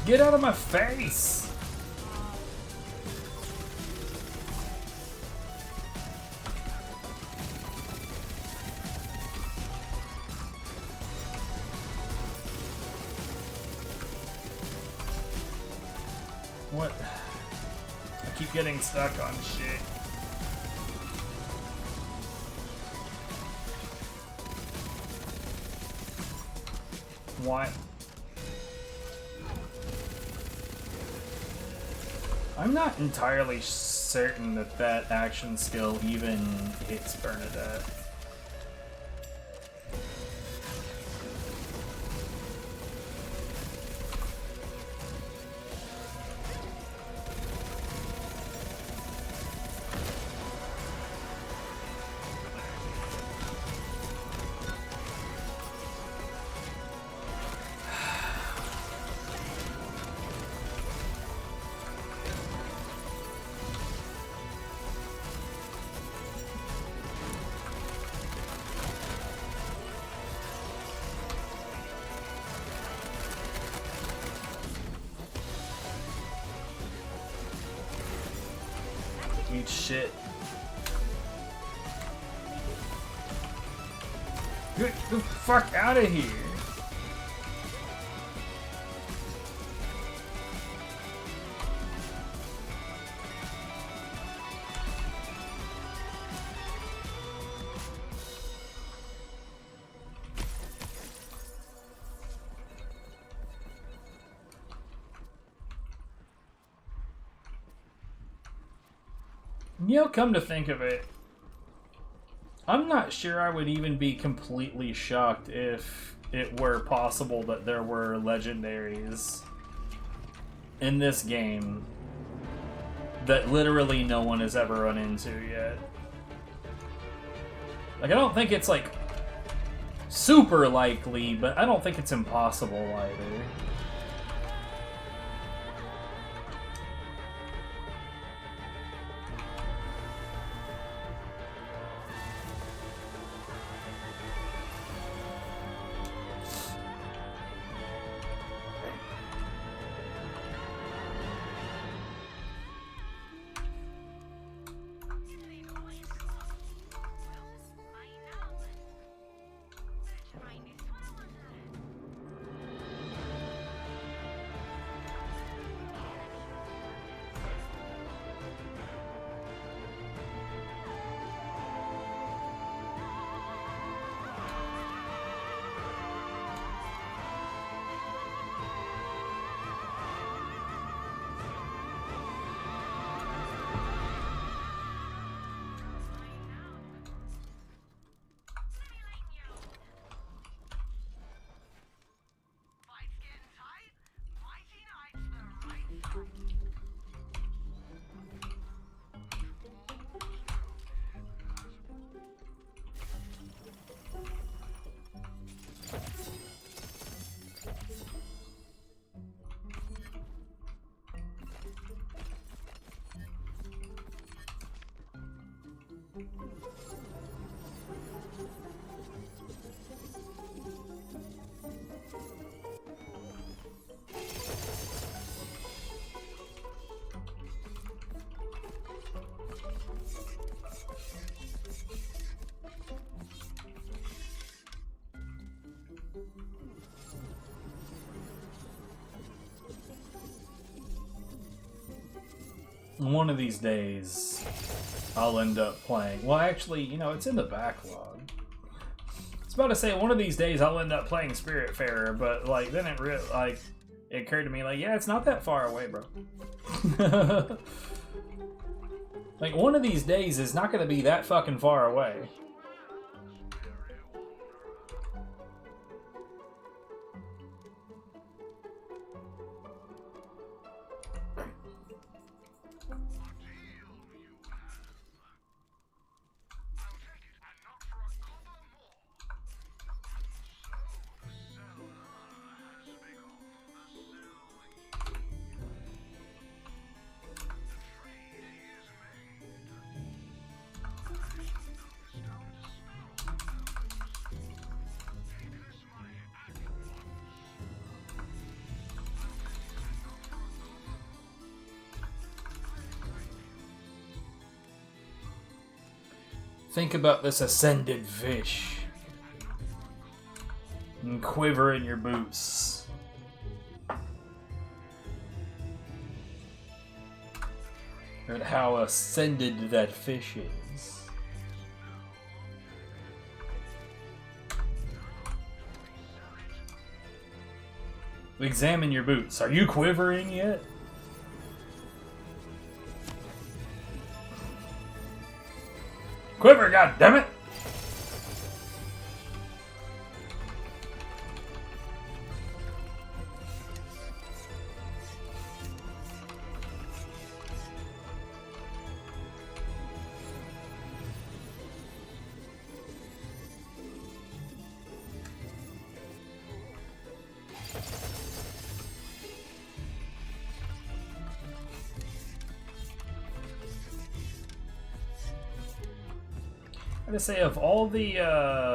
Get out of my face! What? I keep getting stuck on shit. Why? I'm not entirely certain that that action skill even hits Bernadette. Eat shit. Get the fuck out of here. You know, come to think of it, I'm not sure I would even be completely shocked if it were possible that there were legendaries in this game that literally no one has ever run into yet. Like, I don't think it's, like, super likely, but I don't think it's impossible either. One of these days, I'll end up playing. Well, actually, you know, it's in the backlog. I was about to say, one of these days I'll end up playing Spiritfarer, but, like, then it occurred to me, like, yeah, it's not that far away, bro. Like, one of these days is not going to be that fucking far away. Think about this ascended fish. And quiver in your boots. And how ascended that fish is. Examine your boots. Are you quivering yet? God damn it! I'm gonna say, of all the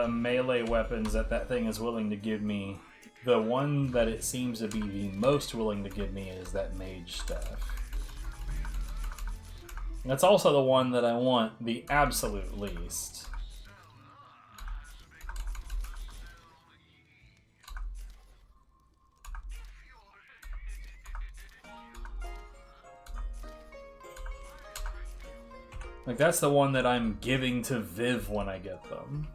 melee weapons that thing is willing to give me, the one that it seems to be the most willing to give me is that mage staff. And that's also the one that I want the absolute least. Like, that's the one that I'm giving to Viv when I get them.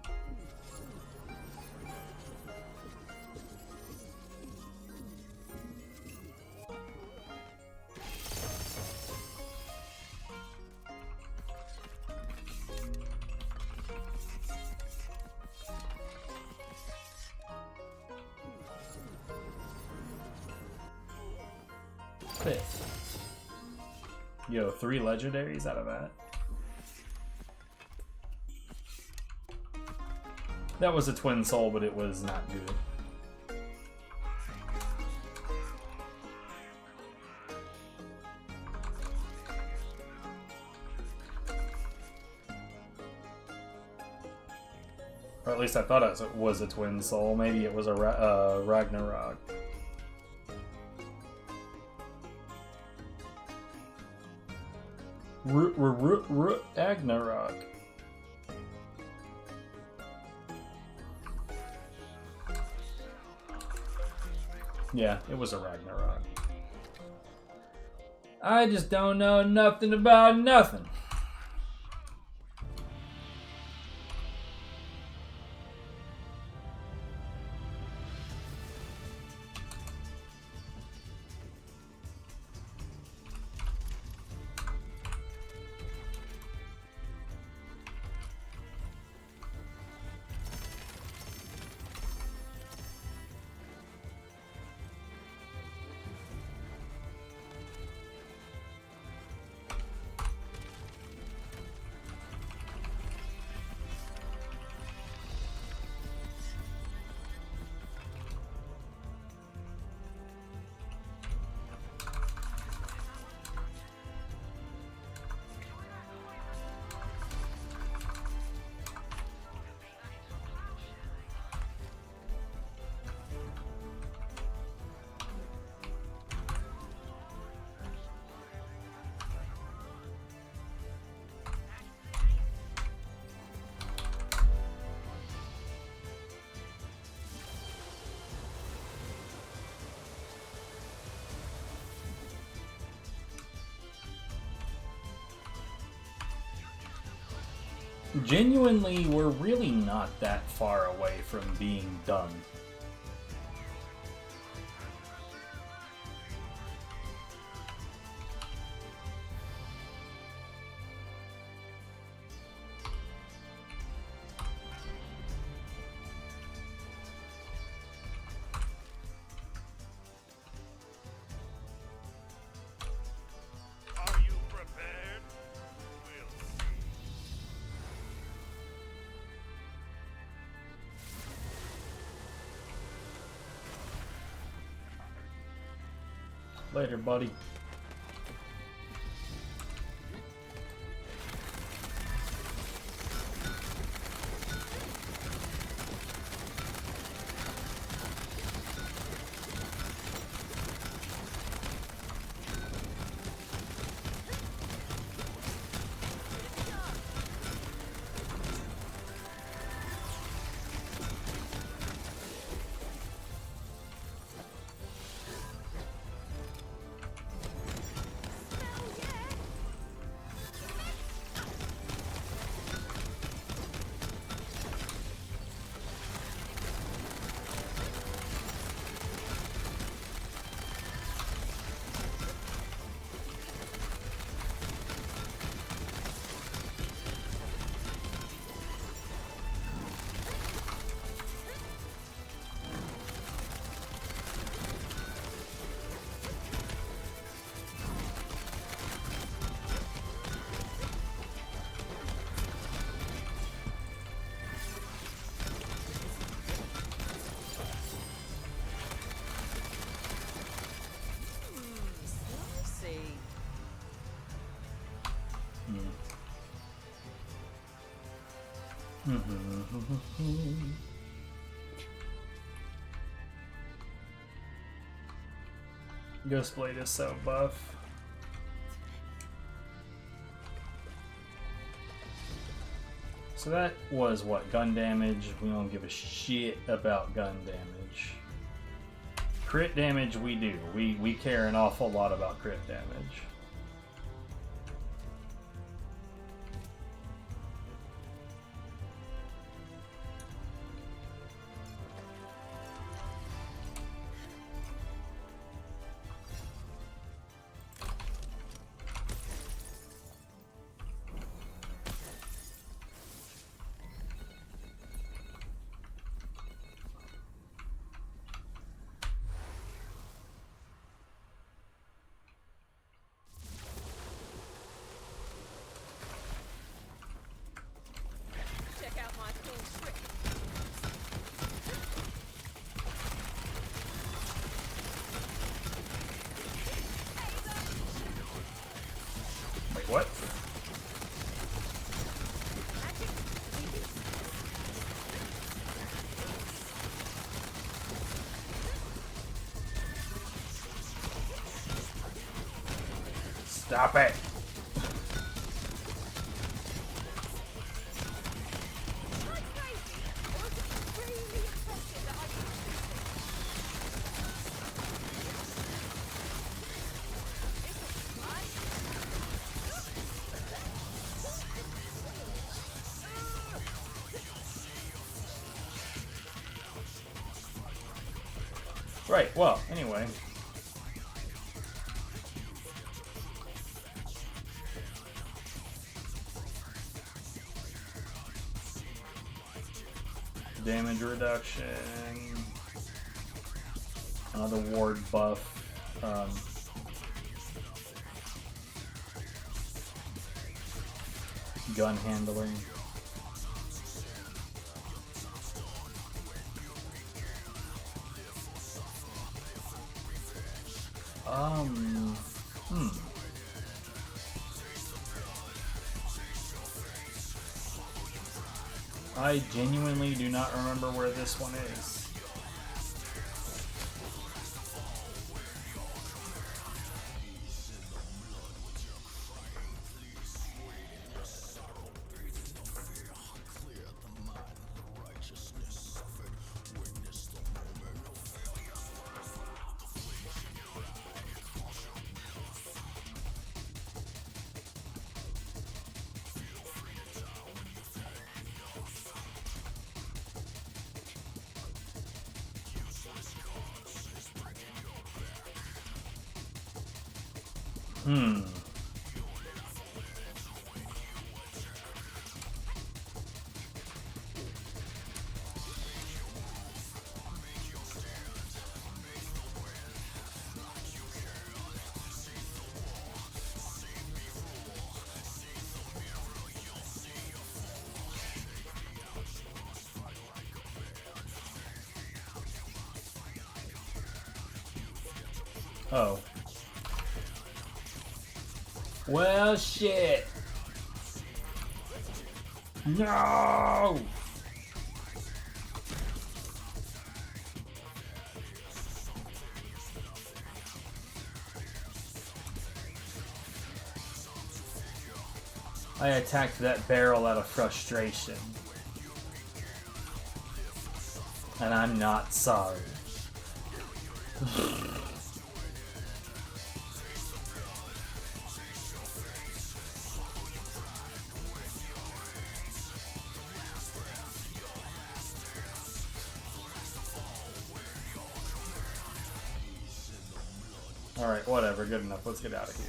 Fifth. Yo, 3 legendaries out of that. That was a twin soul, but it was not good. Or at least I thought it was a twin soul. Maybe it was a Ragnarok. Ragnarok. Yeah, it was a Ragnarok. I just don't know nothing about nothing. Genuinely, we're really not that far away from being done. Are you prepared? We'll see. Later, buddy. Ghostblade is so buff. So that was what? Gun damage. We don't give a shit about gun damage. Crit damage we do. We care an awful lot about crit damage. Check out my cool trick. Wait, what? Stop it! Right, well, anyway. Damage reduction. Another ward buff. Gun handling. I genuinely do not remember where this one is. Oh. Well, shit. No! I attacked that barrel out of frustration. And I'm not sorry. Alright, whatever, good enough. Let's get out of here.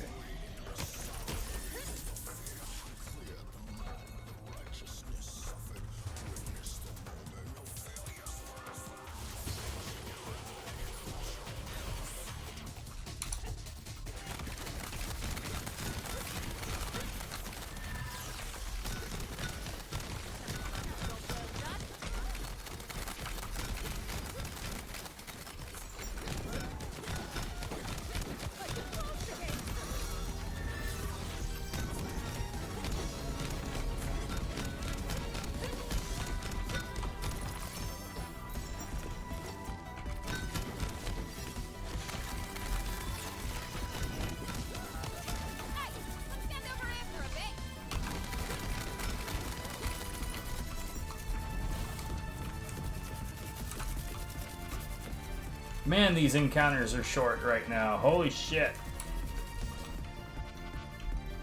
Man, these encounters are short right now. Holy shit.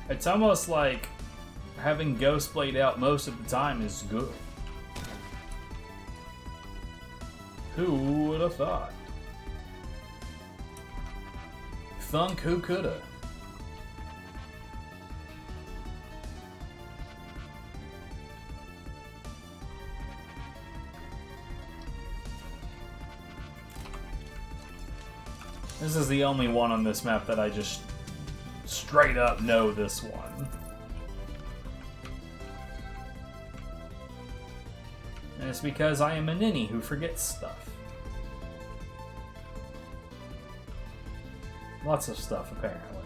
It's almost like having Ghost Blade out most of the time is good. Who would have thought? Thunk, who coulda? This is the only one on this map that I just straight up know this one. And it's because I am a ninny who forgets stuff. Lots of stuff, apparently.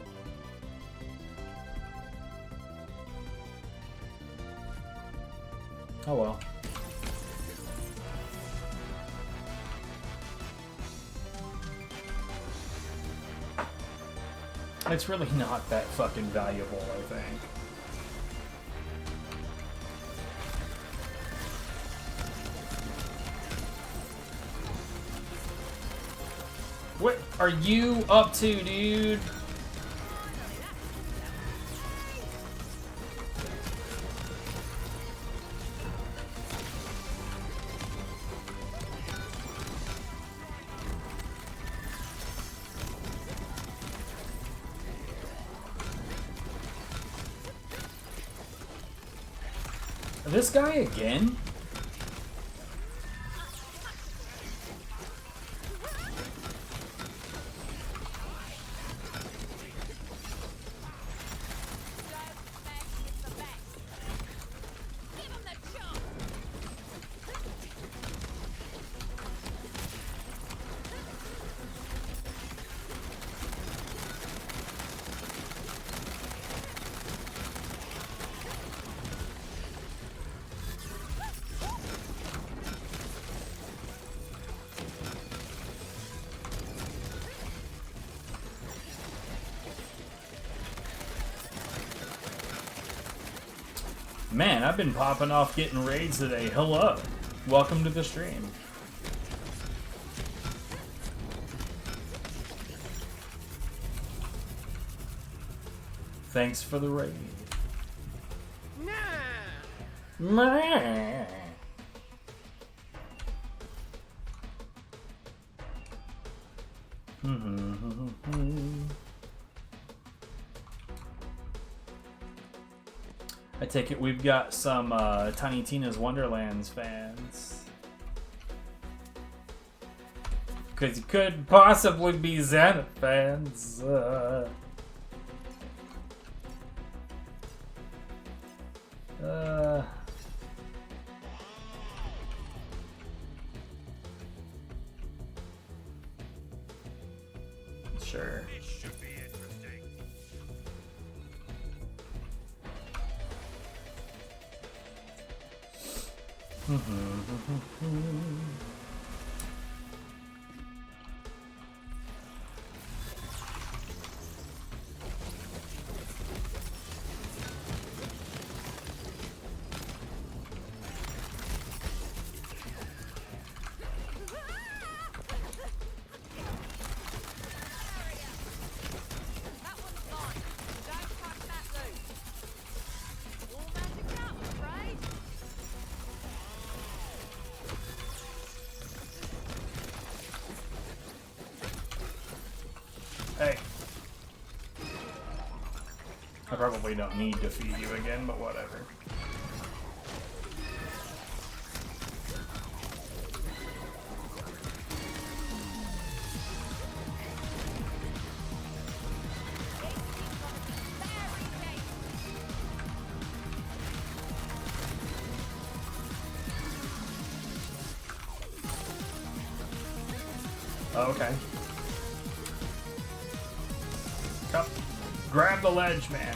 Oh well. It's really not that fucking valuable, I think. What are you up to, dude? This guy again? Man, I've been popping off getting raids today. Hello. Welcome to the stream. Thanks for the raid. Nah. I take it we've got some Tiny Tina's Wonderlands fans. Because you could possibly be Xana fans. Sure. This should be interesting. Hey. I probably don't need to feed you again, but whatever. Oh, okay. Come, grab the ledge, man.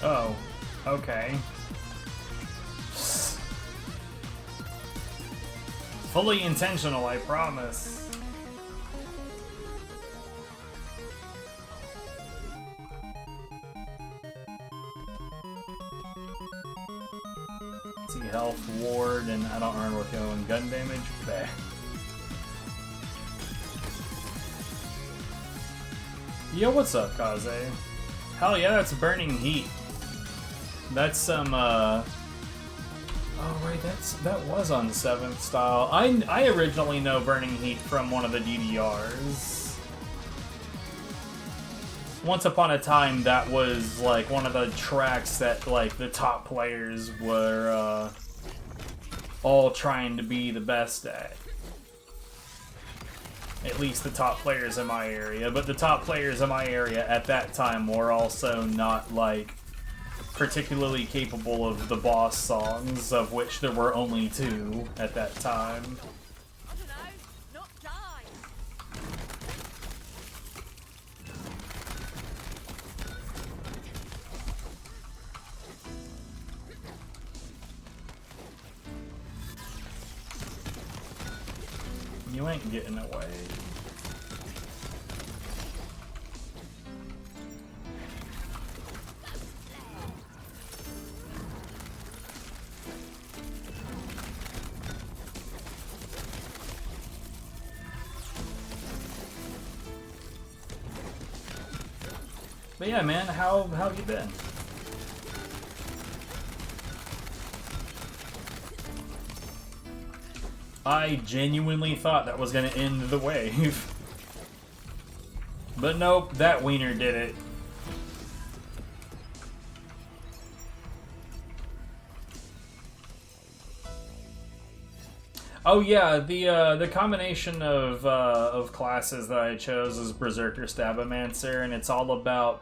Oh, okay. Fully intentional, I promise. See, health, ward, and I don't remember what the other one, gun damage? Bah. Yo, what's up, Kaze? Hell yeah, that's burning heat. That's some, Oh, right, that was on 7th style. I originally know burning heat from one of the DDRs. Once upon a time, that was, like, one of the tracks that, like, the top players were, all trying to be the best at. At least the top players in my area. But the top players in my area at that time were also not, like, particularly capable of the boss songs, of which there were only 2 at that time. I don't know, not die. You ain't getting away. But yeah, man, how have you been? I genuinely thought that was gonna end the wave. But nope, that wiener did it. Oh yeah, the combination of classes that I chose is Berserker Stabomancer, and it's all about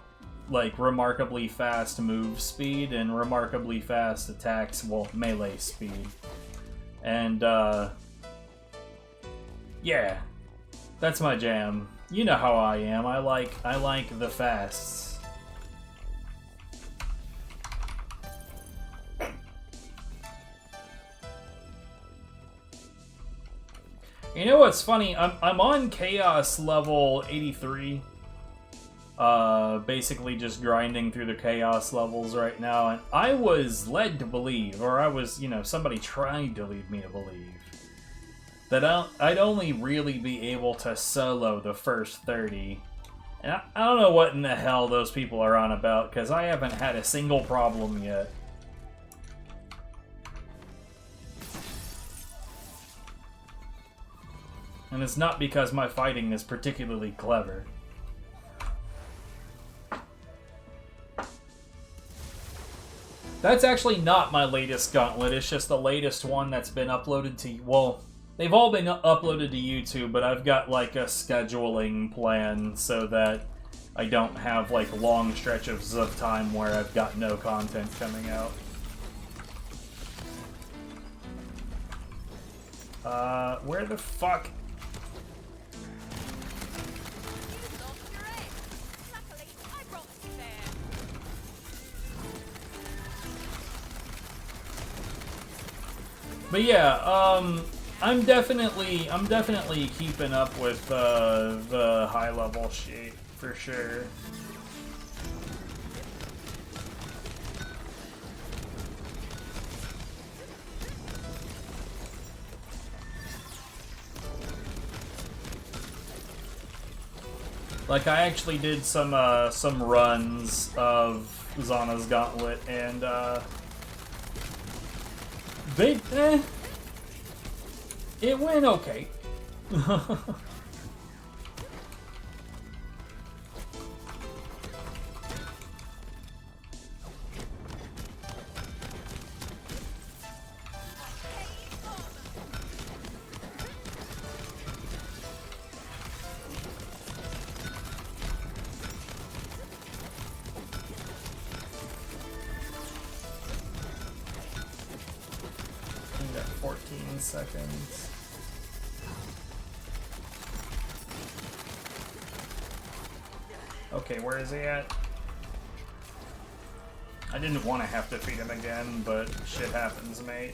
like remarkably fast move speed and remarkably fast attacks, well, melee speed. And yeah, that's my jam. You know how I am. I like the fasts. You know what's funny? I'm on Chaos level 83. Basically just grinding through the Chaos levels right now, and I was led to believe, or I was, you know, somebody tried to lead me to believe, that I'd only really be able to solo the first 30. And I don't know what in the hell those people are on about, because I haven't had a single problem yet. And it's not because my fighting is particularly clever. That's actually not my latest gauntlet, it's just the latest one that's been uploaded to... Well, they've all been uploaded to YouTube, but I've got like a scheduling plan so that I don't have like long stretches of time where I've got no content coming out. Where the fuck... But yeah, I'm definitely keeping up with the high level shit for sure. Like I actually did some runs of Zana's Gauntlet, and it went okay. Got 14 seconds. Okay, where is he at? I didn't want to have to feed him again, but shit happens, mate.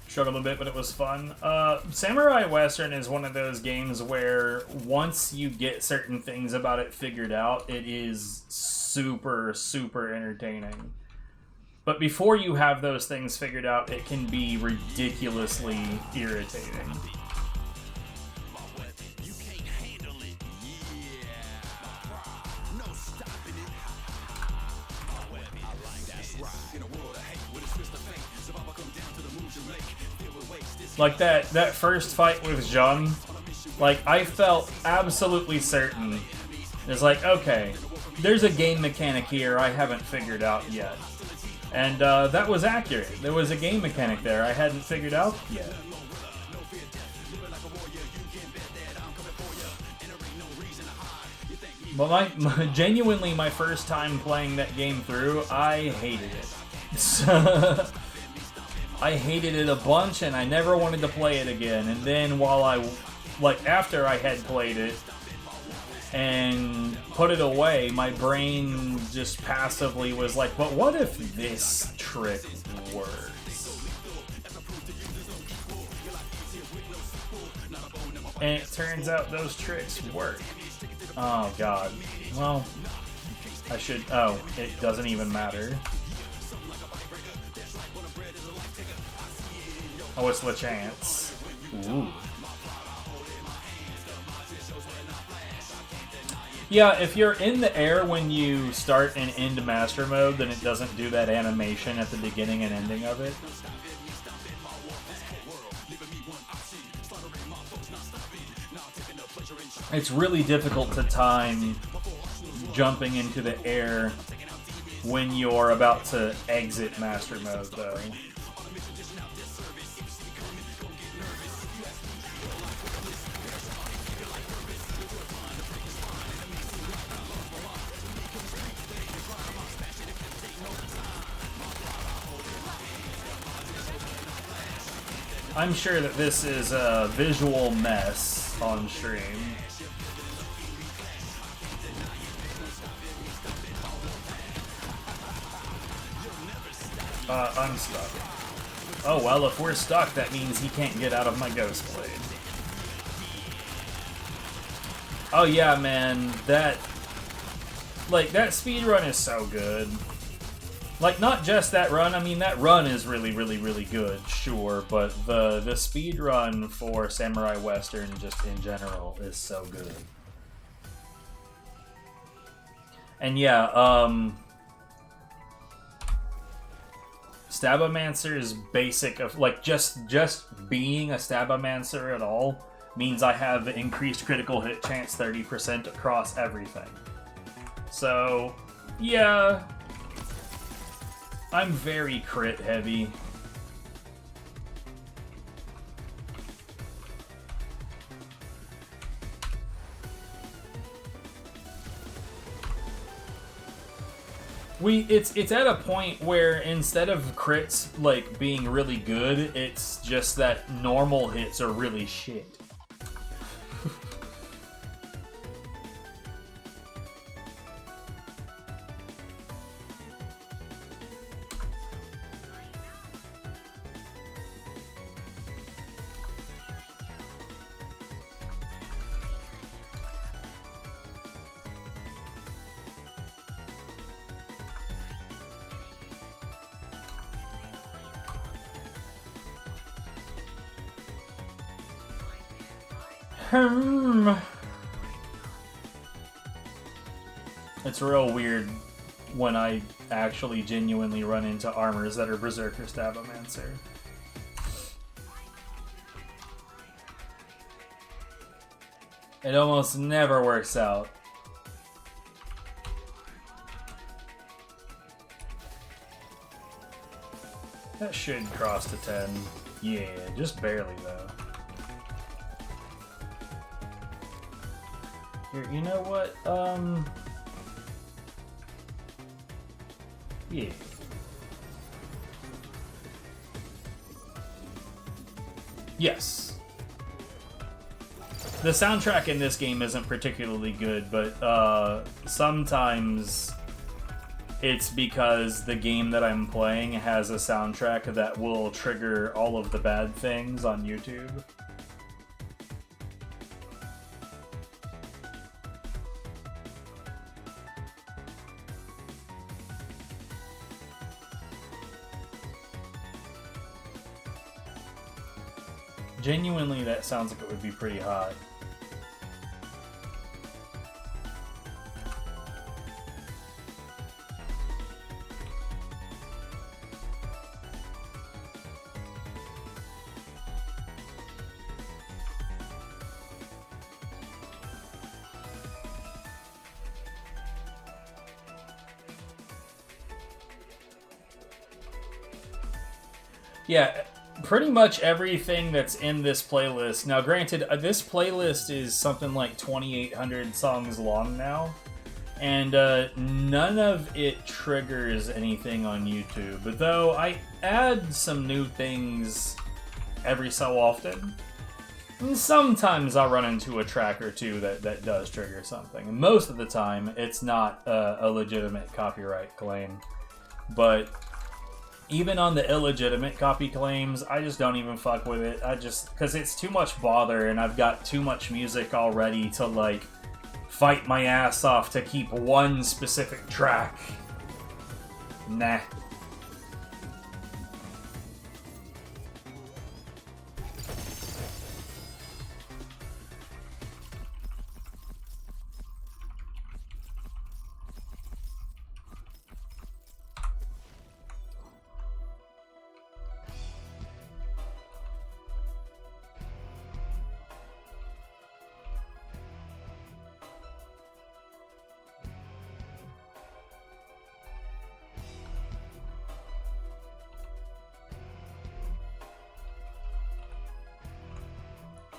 Struggled a bit, but it was fun. Samurai Western is one of those games where once you get certain things about it figured out, it is super, super entertaining. But before you have those things figured out, it can be ridiculously irritating. Like that first fight with Zhang, like I felt absolutely certain. It's like, okay, there's a game mechanic here I haven't figured out yet. And that was accurate. There was a game mechanic there I hadn't figured out yet. But genuinely my first time playing that game through, I hated it. I hated it a bunch, and I never wanted to play it again. And then after I had played it and put it away, my brain just passively was like, but what if this trick works? And it turns out those tricks work. Oh god. Well, it doesn't even matter. Oh, what's the chance? Ooh. Yeah, if you're in the air when you start and end Master Mode, then it doesn't do that animation at the beginning and ending of it. It's really difficult to time jumping into the air when you're about to exit Master Mode, though. I'm sure that this is a visual mess on stream. I'm stuck. Oh well, if we're stuck, that means he can't get out of my Ghost Blade. Oh yeah, man, that speedrun is so good. Like, not just that run, I mean, that run is really, really, really good, sure, but the speedrun for Samurai Western, just in general, is so good. And yeah, Stabomancer's basic of, like, just being a Stabomancer at all means I have increased critical hit chance 30% across everything. So, yeah, I'm very crit heavy. It's at a point where instead of crits like being really good, it's just that normal hits are really shit. It's real weird when I actually genuinely run into armors that are Berserker Stabomancer. It almost never works out. That should cross to 10. Yeah, just barely though. Here, you know what? Yeah. Yes. The soundtrack in this game isn't particularly good, but sometimes it's because the game that I'm playing has a soundtrack that will trigger all of the bad things on YouTube. Genuinely, that sounds like it would be pretty hot. Yeah, pretty much everything that's in this playlist. Now, granted, this playlist is something like 2,800 songs long now, and none of it triggers anything on YouTube. But though I add some new things every so often, and sometimes I'll run into a track or two that does trigger something. And most of the time, it's not a legitimate copyright claim. But even on the illegitimate copy claims, I just don't even fuck with it. Because it's too much bother, and I've got too much music already to, like, fight my ass off to keep one specific track. Nah.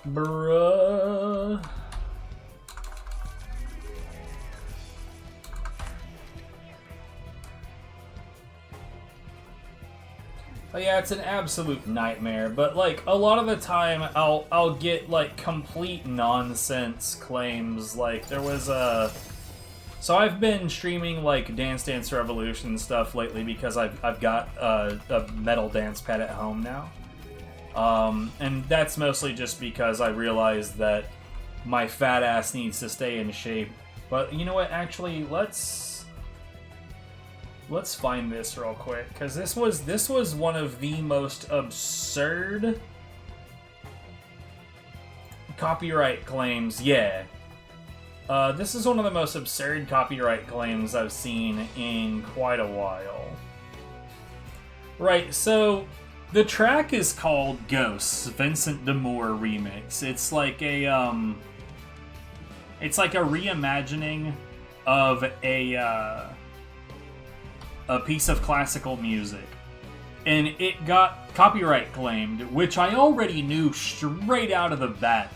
Bruh. Oh yeah, it's an absolute nightmare, but like a lot of the time I'll get like complete nonsense claims. Like there was so I've been streaming like Dance Dance Revolution stuff lately because I've got a metal dance pad at home now. And that's mostly just because I realized that my fat ass needs to stay in shape. But you know what? Actually, let's find this real quick, because this was one of the most absurd copyright claims. Yeah, this is one of the most absurd copyright claims I've seen in quite a while. Right, so the track is called Ghosts, Vincent D'Amour remix. It's like a reimagining of a piece of classical music. And it got copyright claimed, which I already knew straight out of the bat.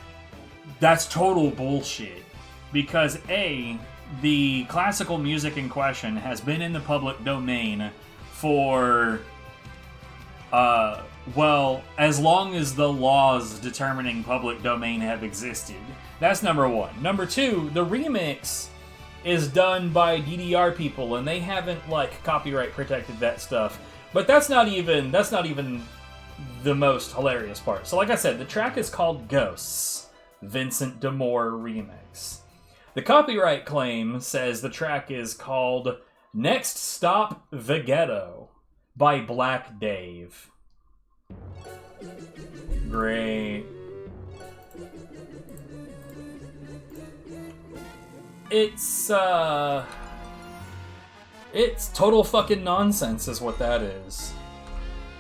That's total bullshit. Because A, the classical music in question has been in the public domain for well, as long as the laws determining public domain have existed. That's number one. Number two, the remix is done by DDR people, and they haven't, like, copyright protected that stuff. But that's not even the most hilarious part. So like I said, the track is called Ghosts, Vincent D'Amour remix. The copyright claim says the track is called Next Stop The Ghetto by Black Dave. Great. It's total fucking nonsense is what that is.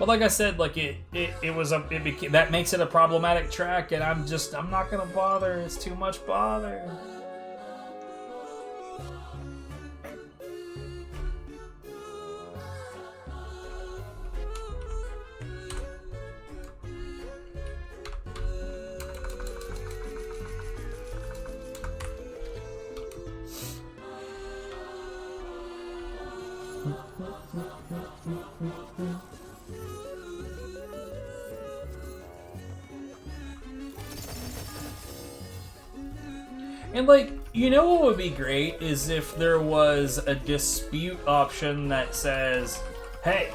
But like I said, like that makes it a problematic track, and I'm not gonna bother. It's too much bother. And, like, you know what would be great is if there was a dispute option that says, hey,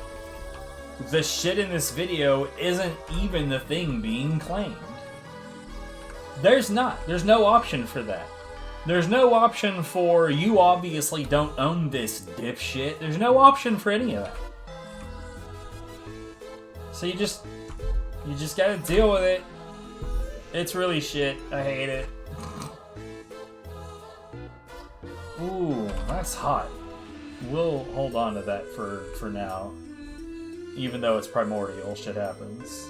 the shit in this video isn't even the thing being claimed. There's not. There's no option for that. There's no option for, you obviously don't own this dipshit. There's no option for any of that. So you just gotta deal with it. It's really shit. I hate it. Ooh, that's hot. We'll hold on to that for now. Even though it's primordial, shit happens.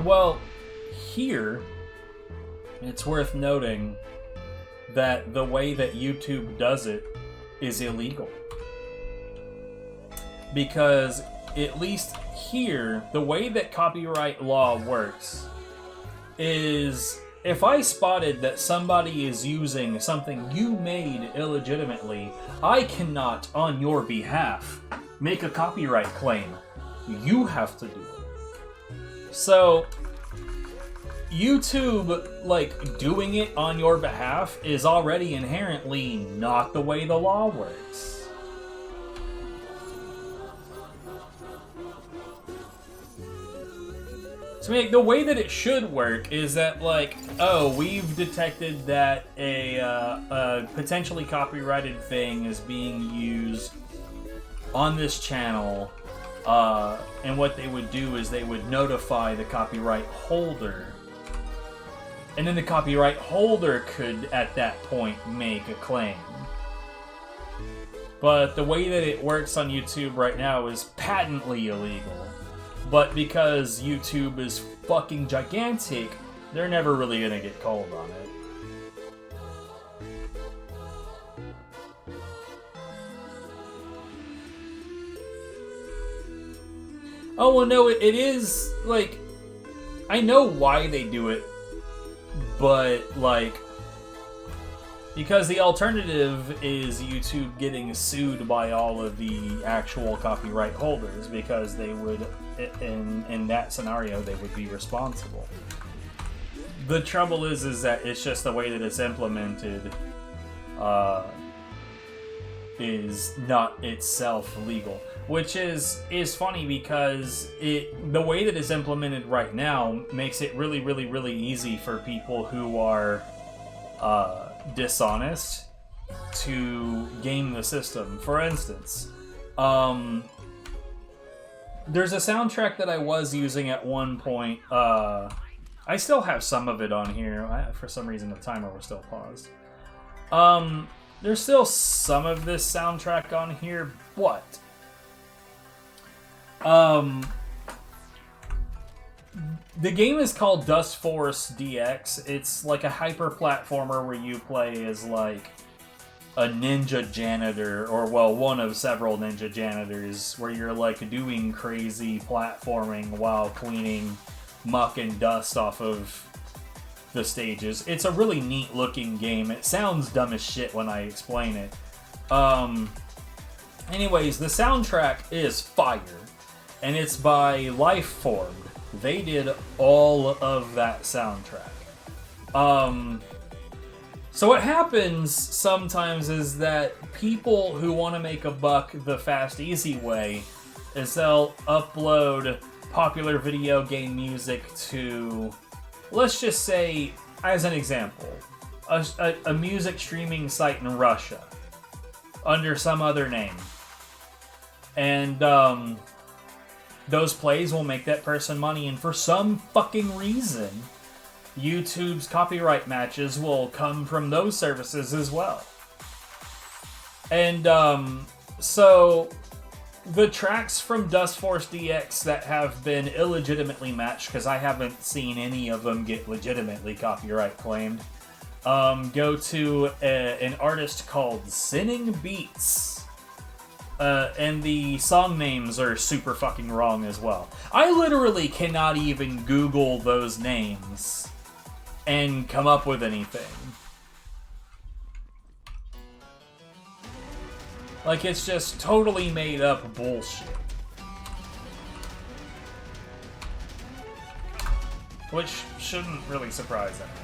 Well, here, it's worth noting that the way that YouTube does it is illegal. Because, at least here, the way that copyright law works is, if I spotted that somebody is using something you made illegitimately, I cannot, on your behalf, make a copyright claim. You have to do it. So, YouTube, like, doing it on your behalf is already inherently not the way the law works. So, like, the way that it should work is that, like, oh, we've detected that a potentially copyrighted thing is being used on this channel, and what they would do is they would notify the copyright holder. And then the copyright holder could, at that point, make a claim. But the way that it works on YouTube right now is patently illegal. But because YouTube is fucking gigantic, they're never really gonna get called on it. Oh, well, no, it is, like, I know why they do it, but, like, because the alternative is YouTube getting sued by all of the actual copyright holders, because they would, in that scenario, they would be responsible. The trouble is that it's just the way that it's implemented, is not itself legal. Which is funny because the way that it's implemented right now makes it really, really, really easy for people who are dishonest to game the system. For instance, there's a soundtrack that I was using at one point. I still have some of it on here. For some reason, the timer was still paused. There's still some of this soundtrack on here, but the game is called Dust Force DX. It's like a hyper platformer where you play as like a ninja janitor, or well, one of several ninja janitors, where you're like doing crazy platforming while cleaning muck and dust off of the stages. It's a really neat looking game. It sounds dumb as shit when I explain it. Anyways, the soundtrack is fire. And it's by Lifeformed. They did all of that soundtrack. So what happens sometimes is that people who want to make a buck the fast, easy way is they'll upload popular video game music to, let's just say, as an example, a music streaming site in Russia under some other name. And, those plays will make that person money, and for some fucking reason, YouTube's copyright matches will come from those services as well. And, so, the tracks from Dust Force DX that have been illegitimately matched, because I haven't seen any of them get legitimately copyright claimed, go to an artist called Sinning Beats. And the song names are super fucking wrong as well. I literally cannot even Google those names and come up with anything. Like, it's just totally made up bullshit. Which shouldn't really surprise anyone.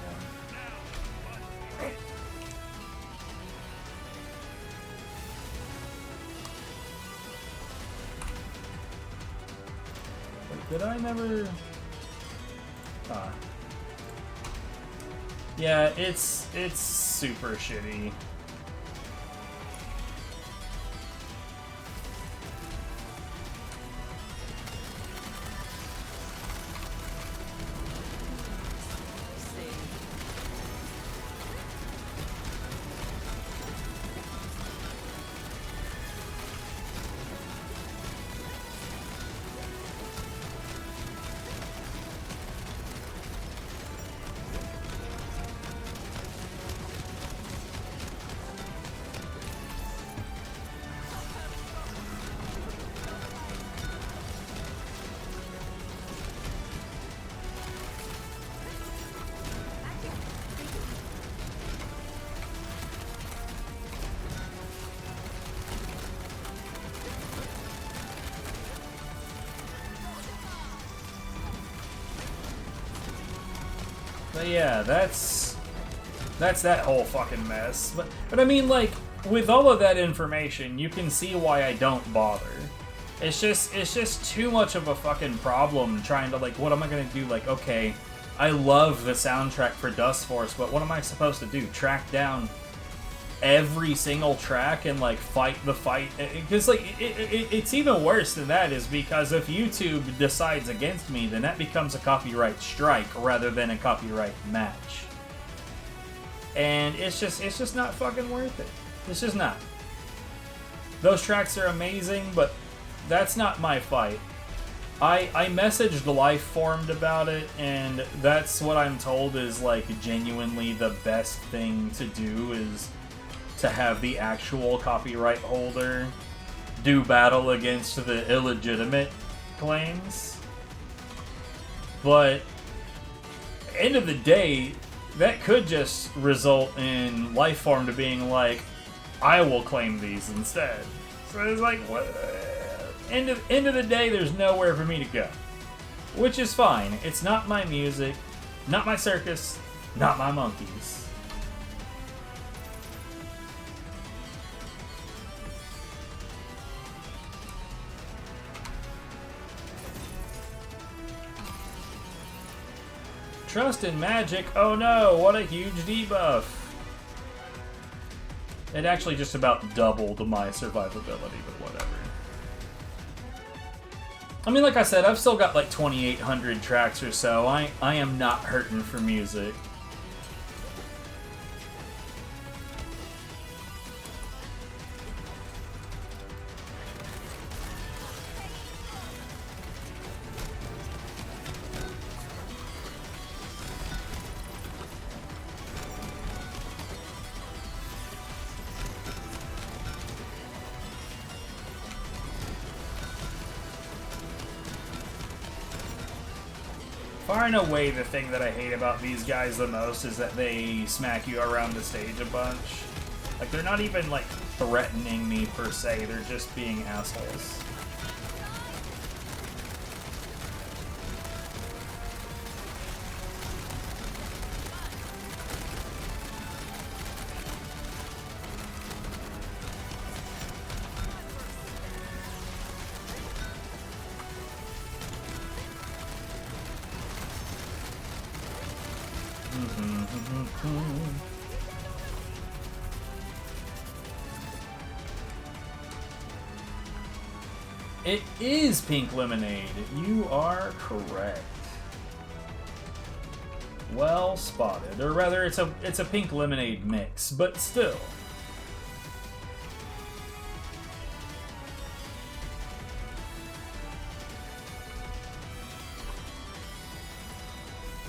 Did I never... Yeah, it's super shitty. But yeah, that's that whole fucking mess. But I mean, like, with all of that information, you can see why I don't bother. It's just too much of a fucking problem trying to, like, what am I gonna do? Like, okay, I love the soundtrack for Dust Force, but what am I supposed to do? Track down every single track and, like, fight the fight? Because, like, it's even worse than that, is because if YouTube decides against me, then that becomes a copyright strike rather than a copyright match. And it's just not fucking worth it. It's just not. Those tracks are amazing, but that's not my fight. I messaged Lifeformed about it, and that's what I'm told is, like, genuinely the best thing to do is to have the actual copyright holder do battle against the illegitimate claims. But end of the day, that could just result in Lifeform to being like, I will claim these instead. So it's like, what? End of the day, there's nowhere for me to go. Which is fine. It's not my music, not my circus, not my monkeys. Trust in magic. Oh no, what a huge debuff. It actually just about doubled my survivability, but whatever. I mean, like I said, I've still got like 2,800 tracks or so. I am not hurting for music. Far and away, the thing that I hate about these guys the most is that they smack you around the stage a bunch. Like, they're not even, like, threatening me per se, they're just being assholes. It is pink lemonade. You are correct. Well spotted. Or rather, it's a pink lemonade mix, but still.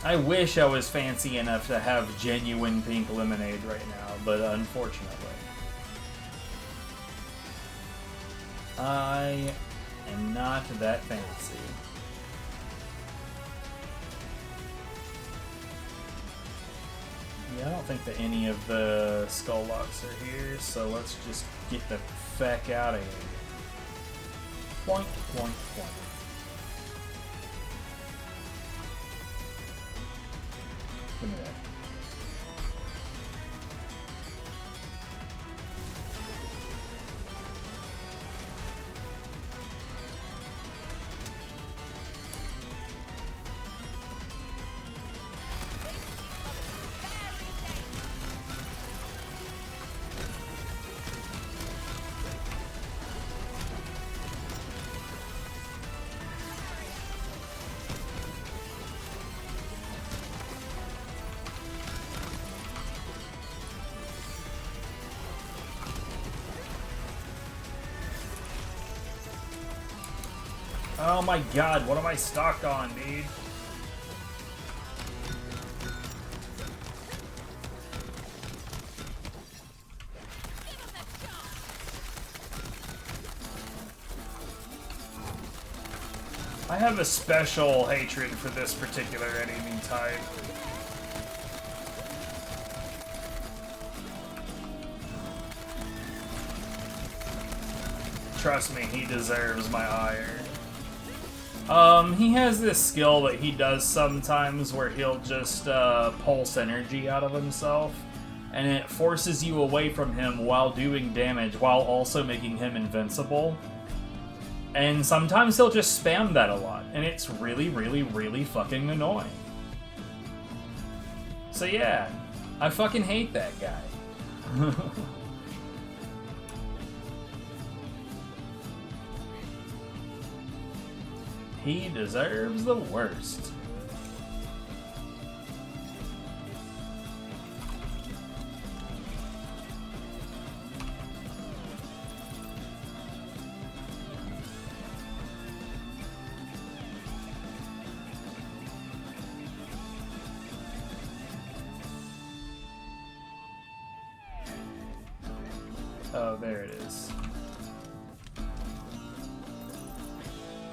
I wish I was fancy enough to have genuine pink lemonade right now, but unfortunately. I am not that fancy. Yeah, I don't think that any of the skull locks are here, so let's just get the feck out of here. Point, point, point. Give me that. Oh my god, what am I stocked on, dude? I have a special hatred for this particular enemy type. Trust me, he deserves my ire. He has this skill that he does sometimes where he'll just pulse energy out of himself, and it forces you away from him while doing damage, while also making him invincible. And sometimes he'll just spam that a lot, and it's really, really, really fucking annoying. So yeah, I fucking hate that guy. He deserves the worst. Oh, there it is.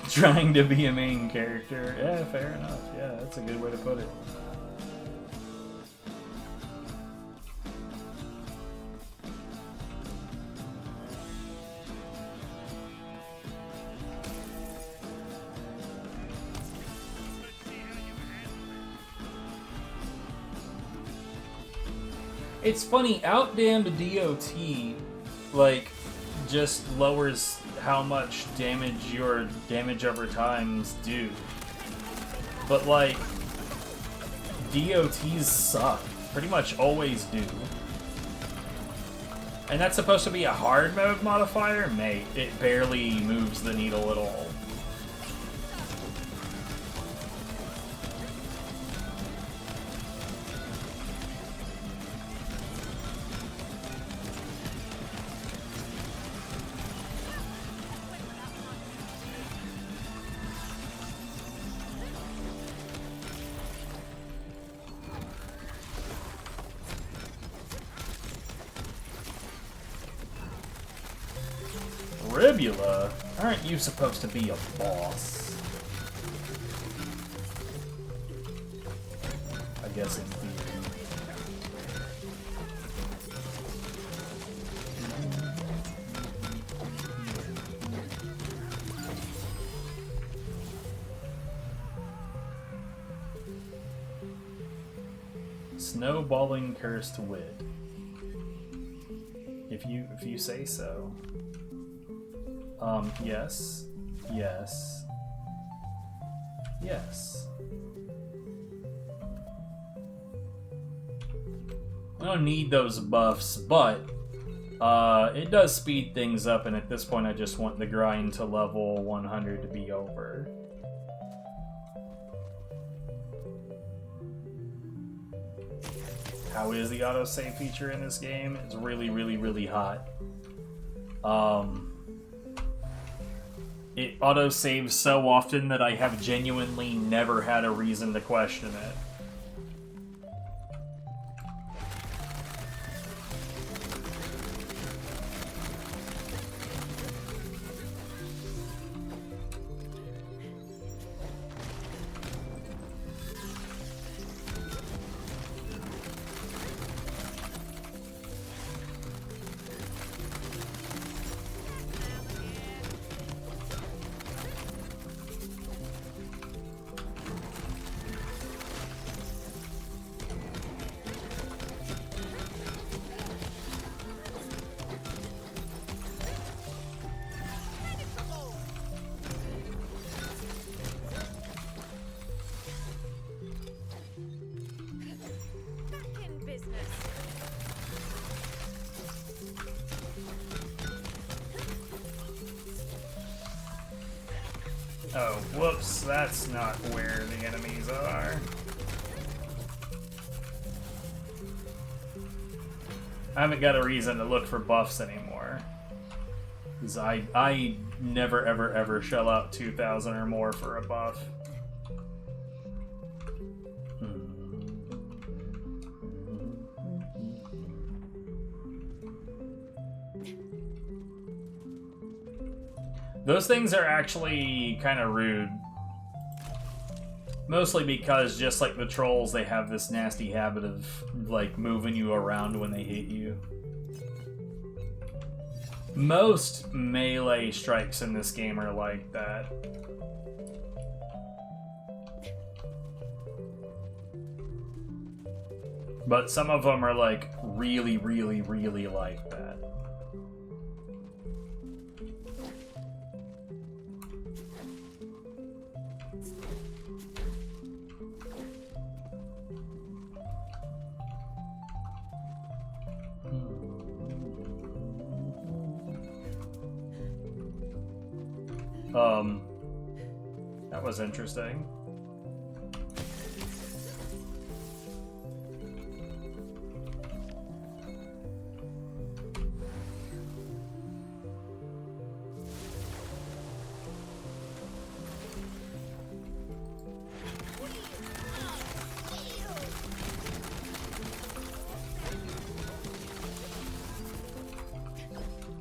Trying to be a main character. Yeah, fair enough. Yeah, that's a good way to put it. It's funny, Outdamned DOT, like, just lowers how much damage your damage over times do. But, like, DOTs suck. Pretty much always do. And that's supposed to be a hard mode modifier? Mate, it barely moves the needle at all. Ribula? Aren't you supposed to be a boss? I guess in theory. Snowballing cursed wit. If you say so. Yes. Yes. Yes. I don't need those buffs, but it does speed things up, and at this point I just want the grind to level 100 to be over. How is the autosave feature in this game? It's really, really, really hot. It autosaves so often that I have genuinely never had a reason to question it. Oh, whoops, that's not where the enemies are. I haven't got a reason to look for buffs anymore. Because I never ever ever shell out 2,000 or more for a buff. Those things are actually kind of rude. Mostly because, just like the trolls, they have this nasty habit of, like, moving you around when they hit you. Most melee strikes in this game are like that. But some of them are, like, really, really, really like that. That was interesting.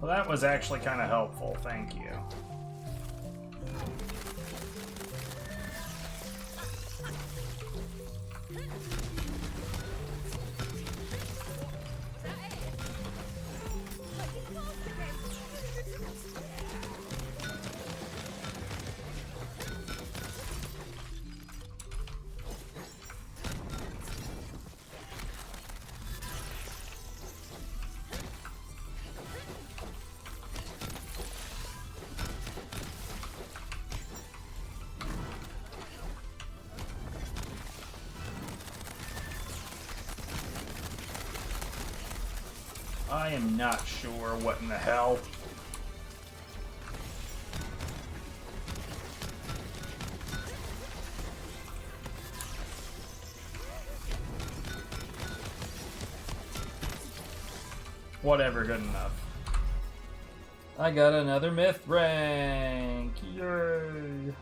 Well, that was actually kind of helpful, thank you. I am not sure what in the hell. Whatever, good enough. I got another myth rank. Yay.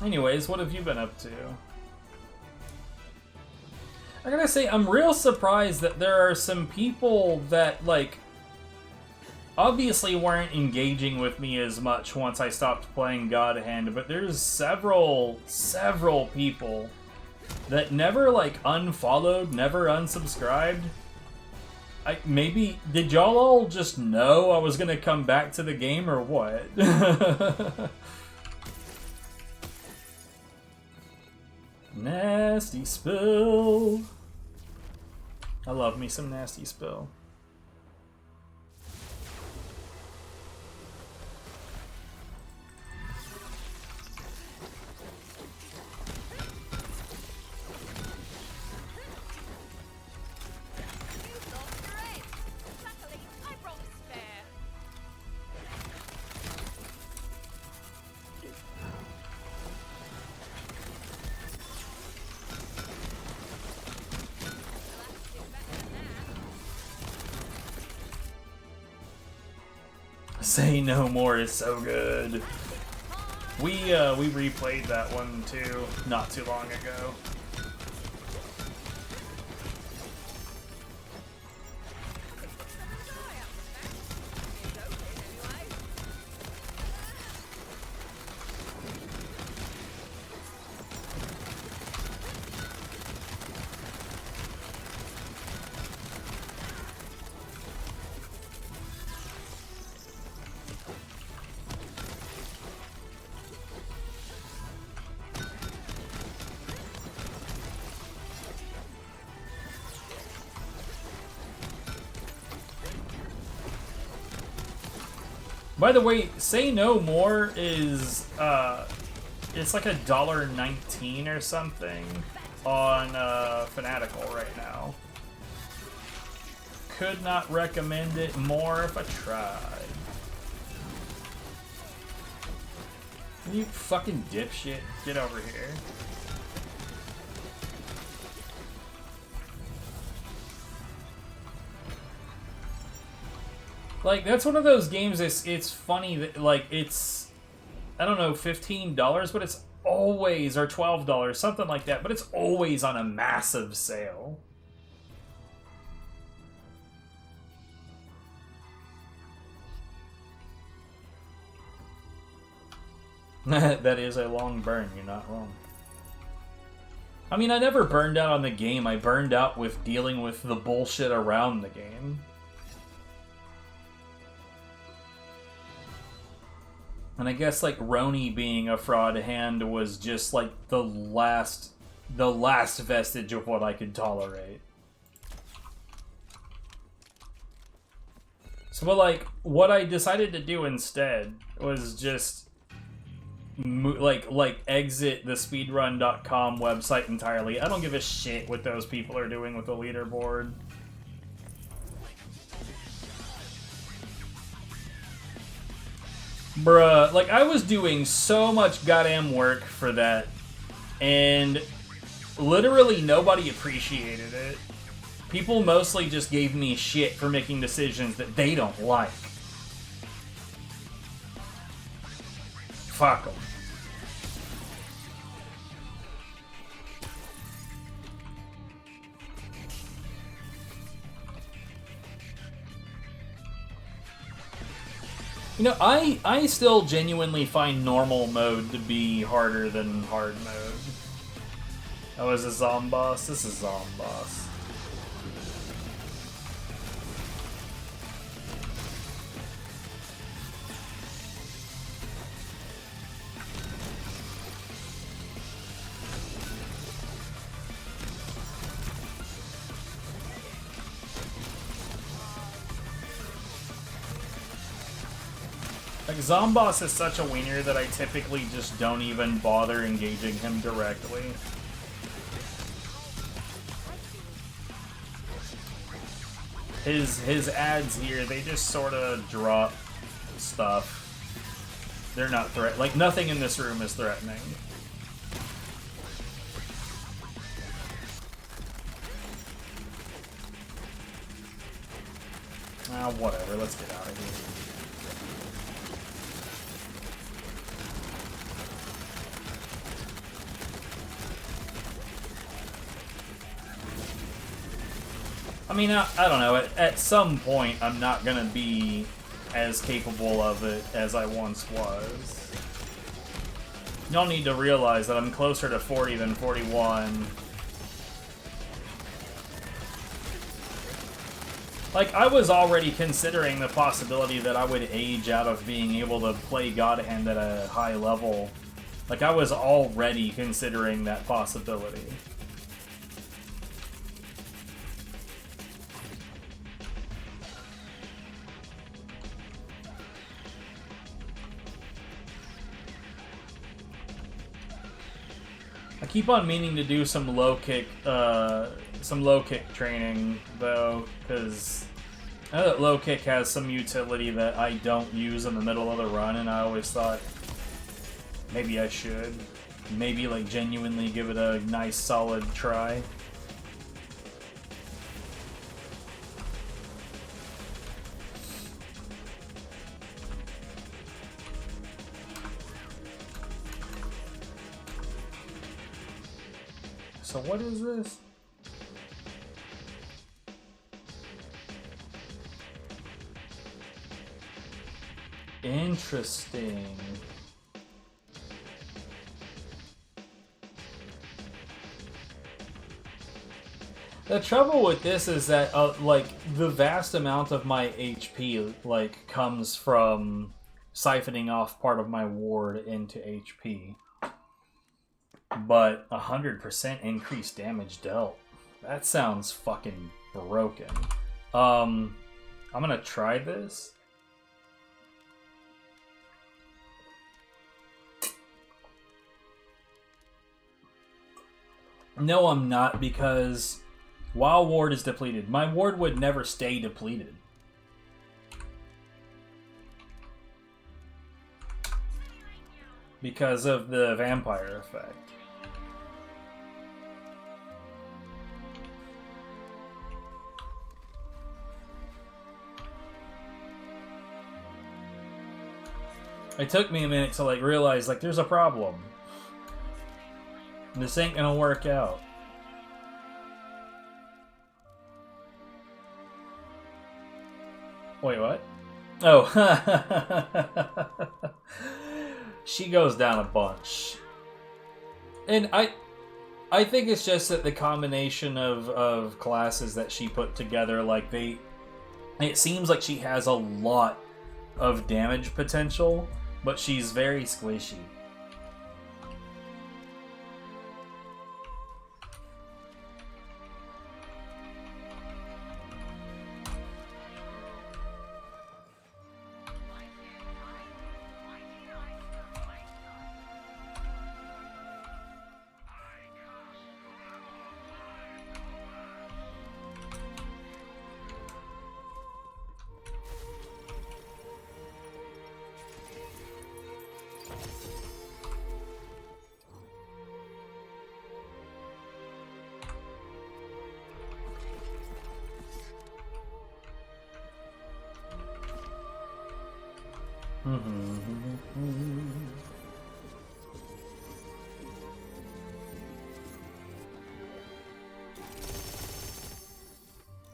Anyways, what have you been up to? I gotta say, I'm real surprised that there are some people that, like, obviously weren't engaging with me as much once I stopped playing God Hand, but there's several people that never, like, unfollowed, never unsubscribed. Maybe, did y'all all just know I was gonna come back to the game, or what? Nasty spill. I love me some nasty spill. Say No More is so good. We replayed that one too, not too long ago. By the way, Say No More is, it's like $1.19 or something on Fanatical right now. Could not recommend it more if I tried. You fucking dipshit. Get over here. Like, that's one of those games, it's funny that, like, it's, I don't know, $15, but it's always, or $12, something like that, but it's always on a massive sale. That is a long burn, you're not wrong. I mean, I never burned out on the game, I burned out with dealing with the bullshit around the game. And I guess, like, Roni being a fraud hand was just, like, the last vestige of what I could tolerate. So, but, like, what I decided to do instead was just, exit the speedrun.com website entirely. I don't give a shit what those people are doing with the leaderboard. Bruh, like, I was doing so much goddamn work for that, and literally nobody appreciated it. People mostly just gave me shit for making decisions that they don't like. Fuck them. You know, I still genuinely find normal mode to be harder than hard mode. Oh, is this Zomboss? This is Zomboss. Like, Zomboss is such a wiener that I typically just don't even bother engaging him directly. His ads here, they just sort of drop stuff. They're not like, nothing in this room is threatening. Ah, whatever, let's get out of here. I mean, I don't know, at some point I'm not gonna be as capable of it as I once was. Y'all need to realize that I'm closer to 40 than 41. Like, I was already considering the possibility that I would age out of being able to play God Hand at a high level. Like, I was already considering that possibility. I keep on meaning to do some low kick training though, because I know that low kick has some utility that I don't use in the middle of the run, and I always thought maybe I should, maybe like genuinely give it a nice solid try. So what is this? Interesting. The trouble with this is that, like, the vast amount of my HP, like, comes from siphoning off part of my ward into HP. But 100% increased damage dealt. That sounds fucking broken. I'm gonna try this. No, I'm not, because while ward is depleted, my ward would never stay depleted. Because of the vampire effect. It took me a minute to like realize like there's a problem. This ain't gonna work out. Wait, what? Oh. She goes down a bunch. And I think it's just that the combination of classes that she put together, like it seems like she has a lot of damage potential, but she's very squishy.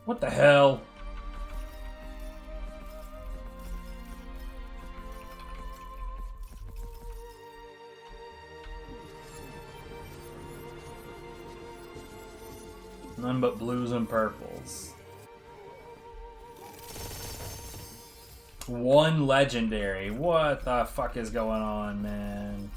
What the hell? None but blues and purples. One legendary. What the fuck is going on, man?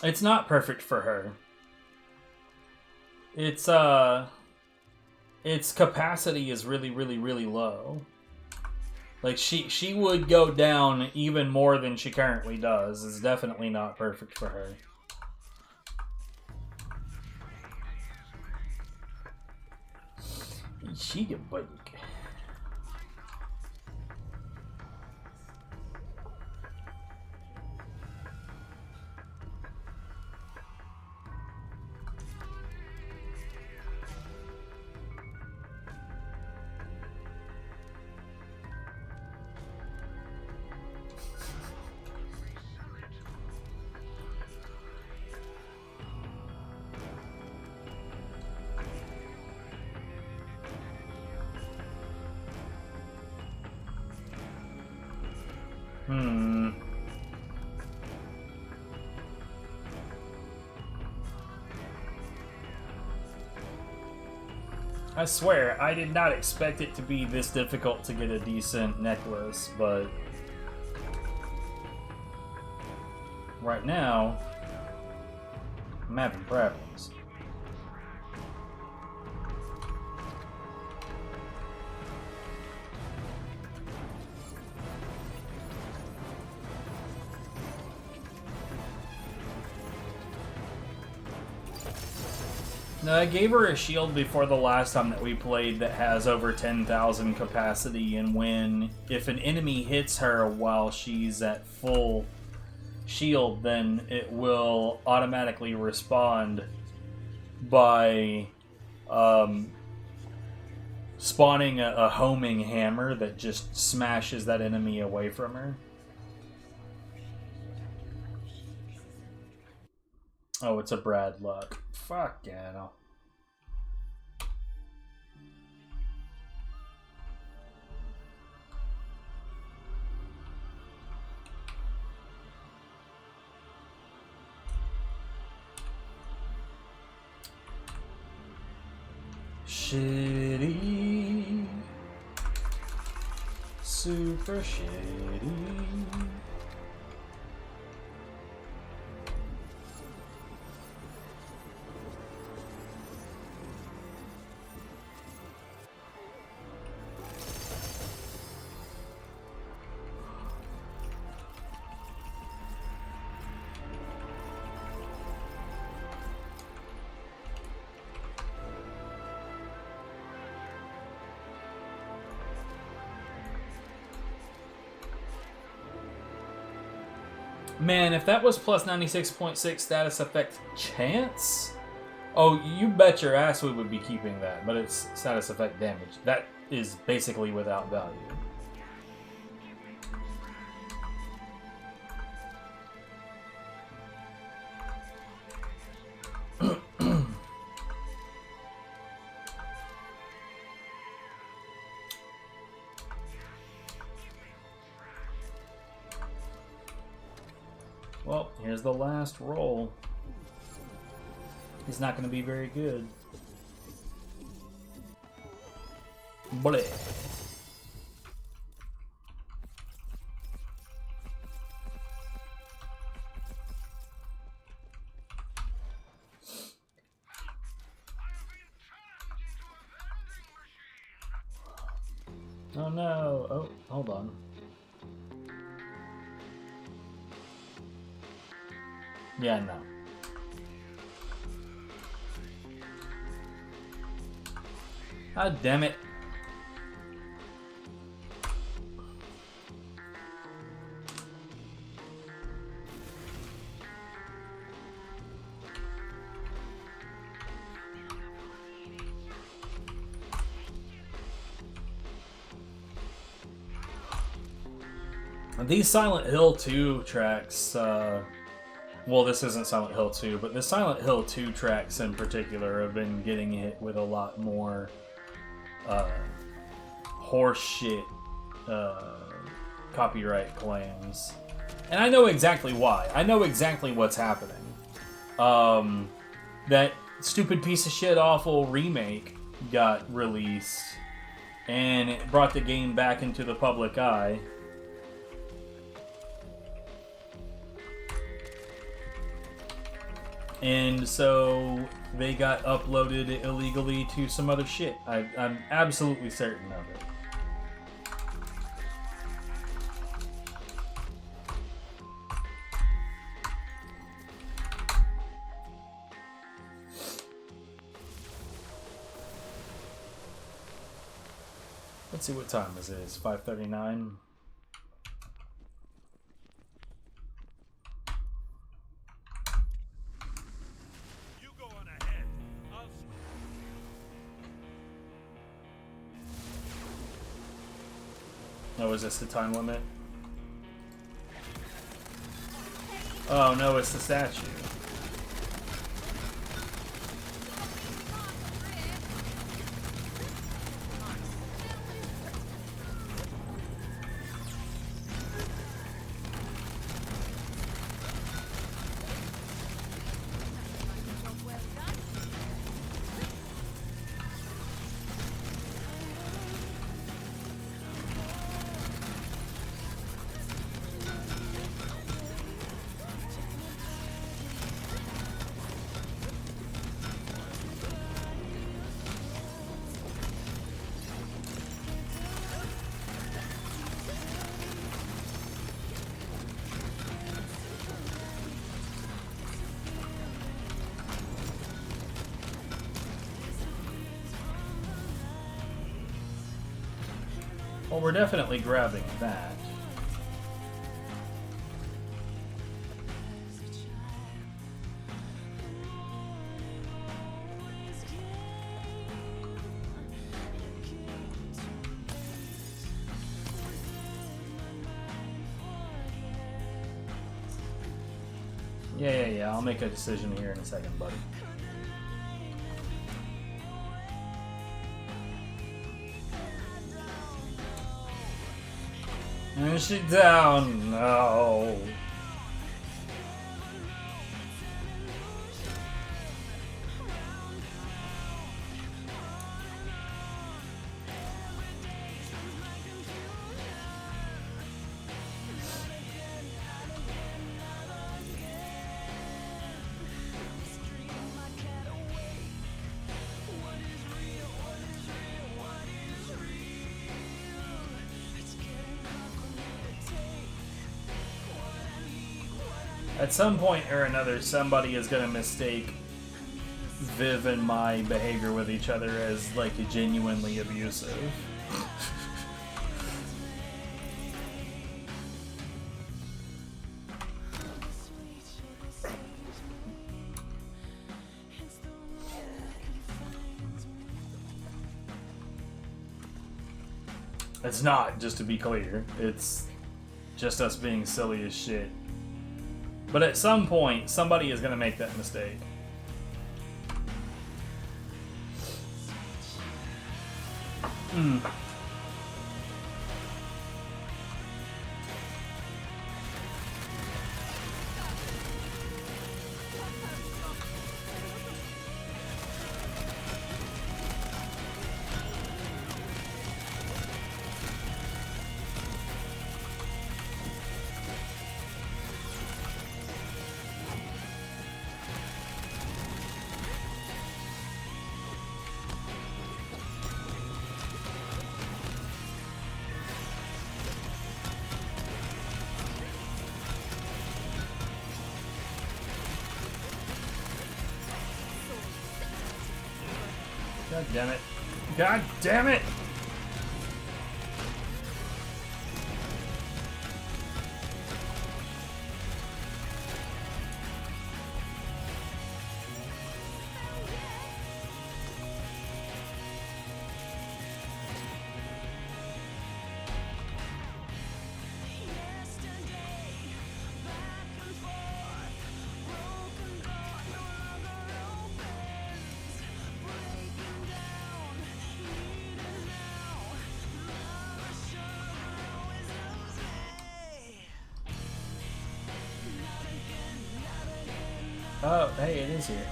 It's not perfect for her. Its capacity is really, really, really low. Like, she would go down even more than she currently does. It's definitely not perfect for her. She get big. I swear, I did not expect it to be this difficult to get a decent necklace, but right now, I'm having problems. No, I gave her a shield before the last time that we played that has over 10,000 capacity, and if an enemy hits her while she's at full shield, then it will automatically respond by spawning a homing hammer that just smashes that enemy away from her. Oh, it's a Brad Luck. Fuck yeah. Shitty. Super shitty. Man, if that was plus 96.6 status effect chance, oh, you bet your ass we would be keeping that, but it's status effect damage. That is basically without value. Well, here's the last roll. He's not going to be very good. Bleh. Oh no. Oh, hold on. Yeah, no. God damn it. These Silent Hill 2 tracks, well, this isn't Silent Hill 2, but the Silent Hill 2 tracks in particular have been getting hit with a lot more horse shit copyright claims. And I know exactly why. I know exactly what's happening. That stupid piece of shit awful remake got released, and it brought the game back into the public eye. And so they got uploaded illegally to some other shit. I'm absolutely certain of it. Let's see what time this is. 5:39. Oh, is this the time limit? Oh no, it's the statue. Well, we're definitely grabbing that. Yeah, I'll make a decision here in a second, buddy. And she down. No. At some point or another, somebody is going to mistake Viv and my behavior with each other as, like, genuinely abusive. It's not, just to be clear. It's just us being silly as shit. But at some point, somebody is going to make that mistake. God damn it. God damn it! Oh, hey, it is here.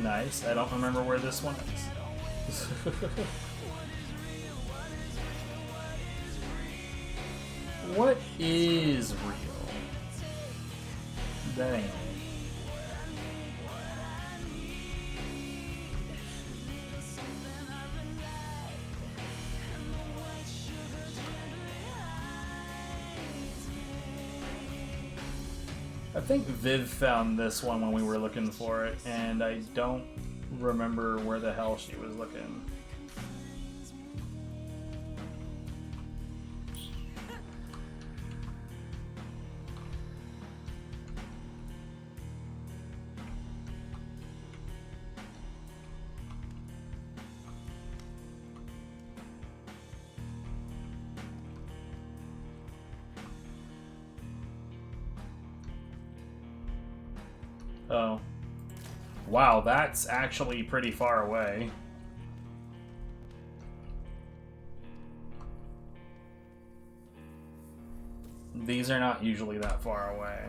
Nice. I don't remember where this one is. What is real? That ain't it. I think Viv found this one when we were looking for it, and I don't remember where the hell she was looking. Oh. Wow, that's actually pretty far away. These are not usually that far away.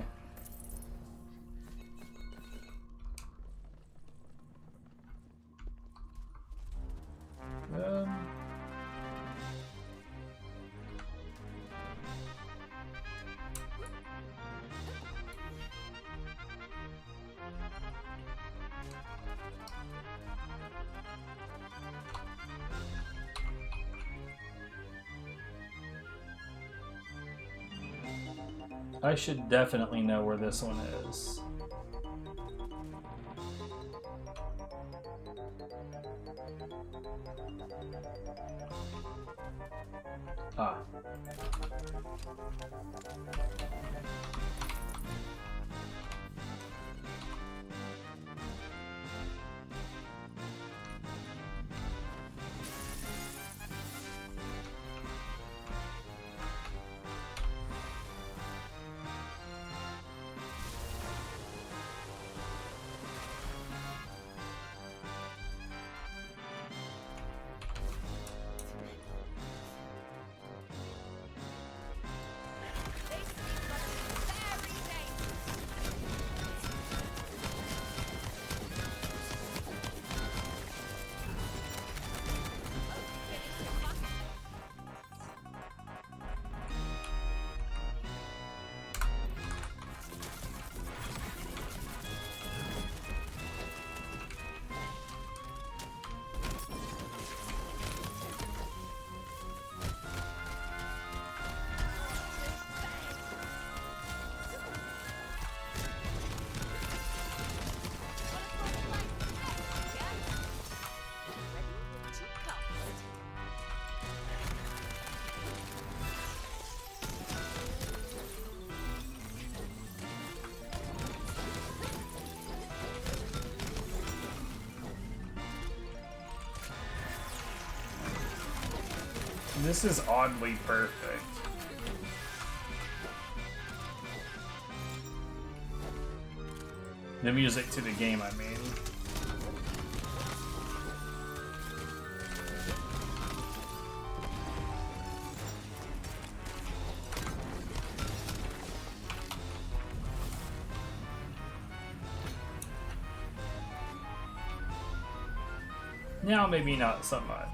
I should definitely know where this one is. Ah. This is oddly perfect. The music to the game, I mean. Now, maybe not so much.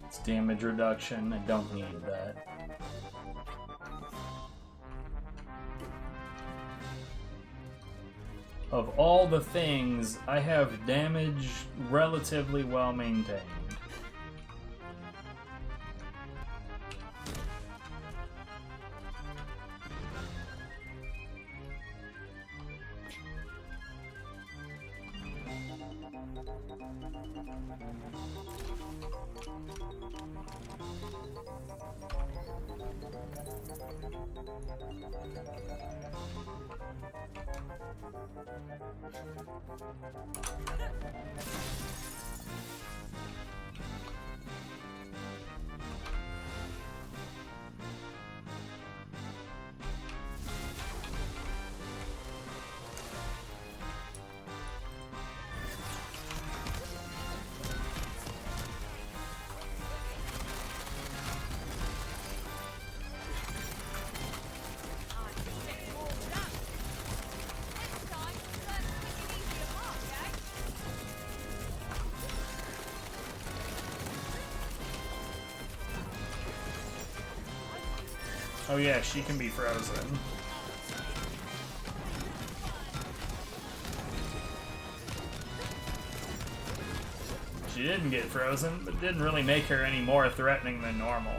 It's damage reduction. I don't need that. Of all the things, I have damage relatively well maintained. Oh yeah, she can be frozen. She didn't get frozen, but didn't really make her any more threatening than normal.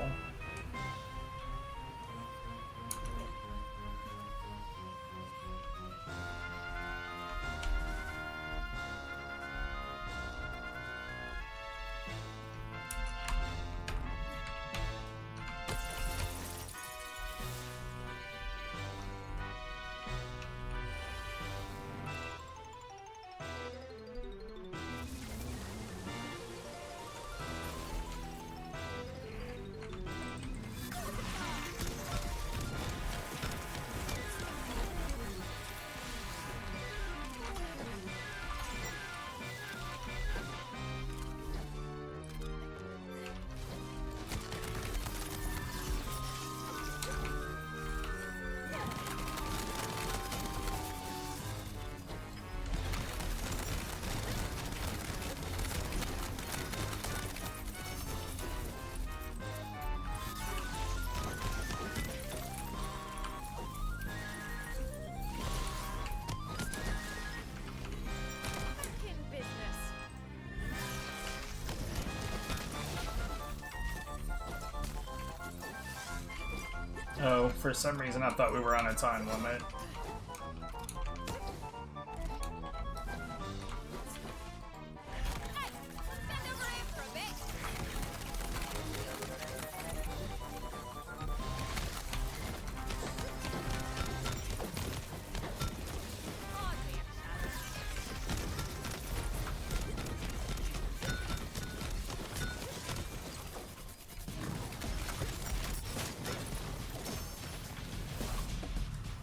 Oh, for some reason I thought we were on a time limit.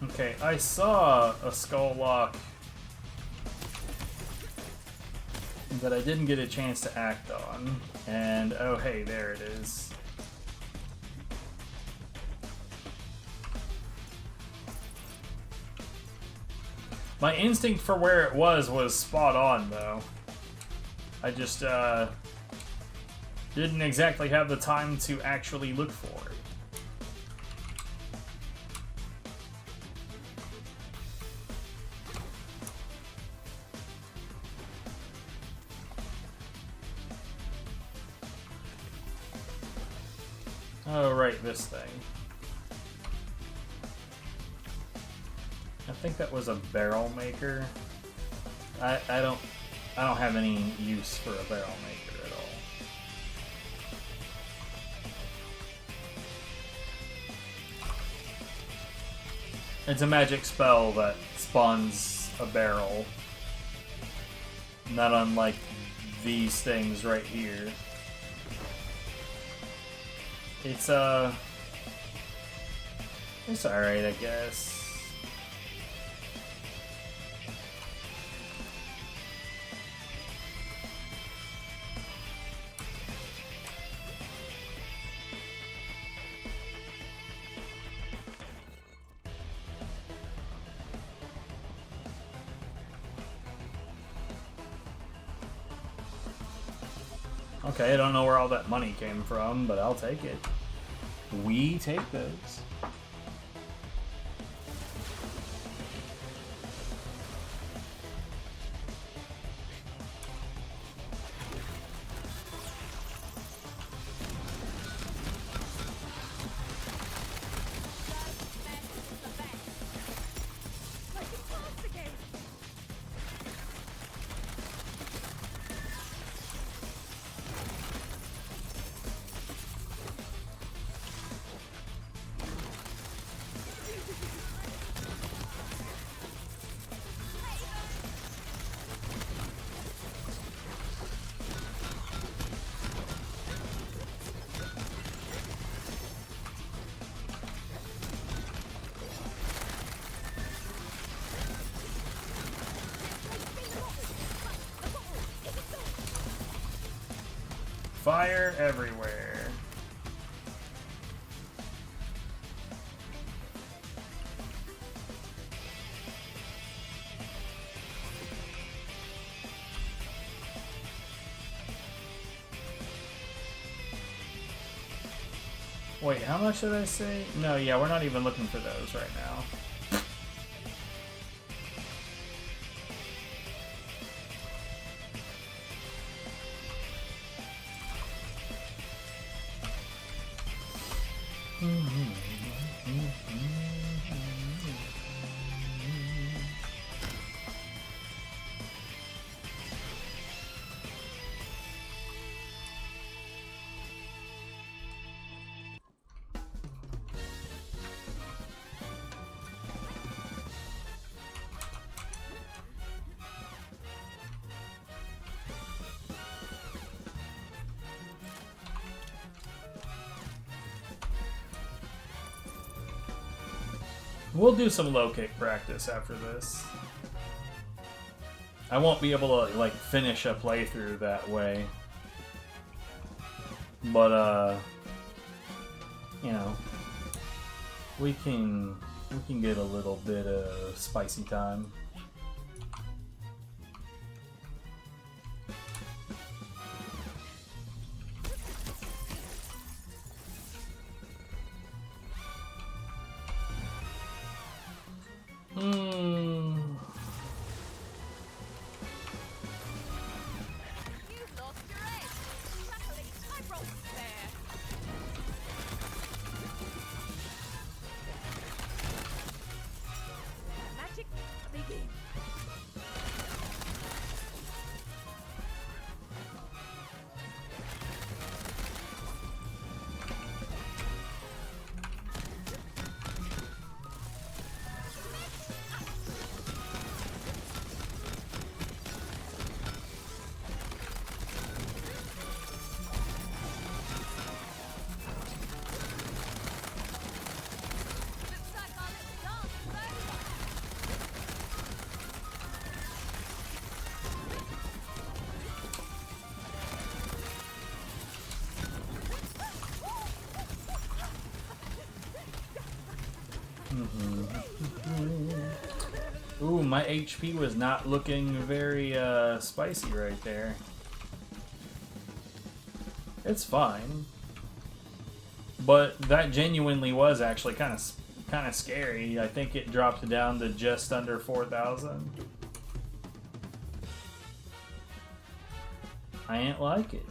Okay, I saw a skull lock that I didn't get a chance to act on, and oh hey, there it is. My instinct for where it was spot on, though. I just didn't exactly have the time to actually look for it. Oh, right, this thing. I think that was a barrel maker. I don't have any use for a barrel maker at all. It's a magic spell that spawns a barrel. Not unlike these things right here. It's alright, I guess. Okay, I don't know where all that money came from, but I'll take it. We take those. Fire everywhere. Wait, how much did I say? No, yeah, we're not even looking for those right now. We'll do some low kick practice after this. I won't be able to like finish a playthrough that way. But you know, we can get a little bit of spicy time. Ooh, my HP was not looking very spicy right there. It's fine, but that genuinely was actually kind of scary. I think it dropped down to just under 4,000. I ain't like it.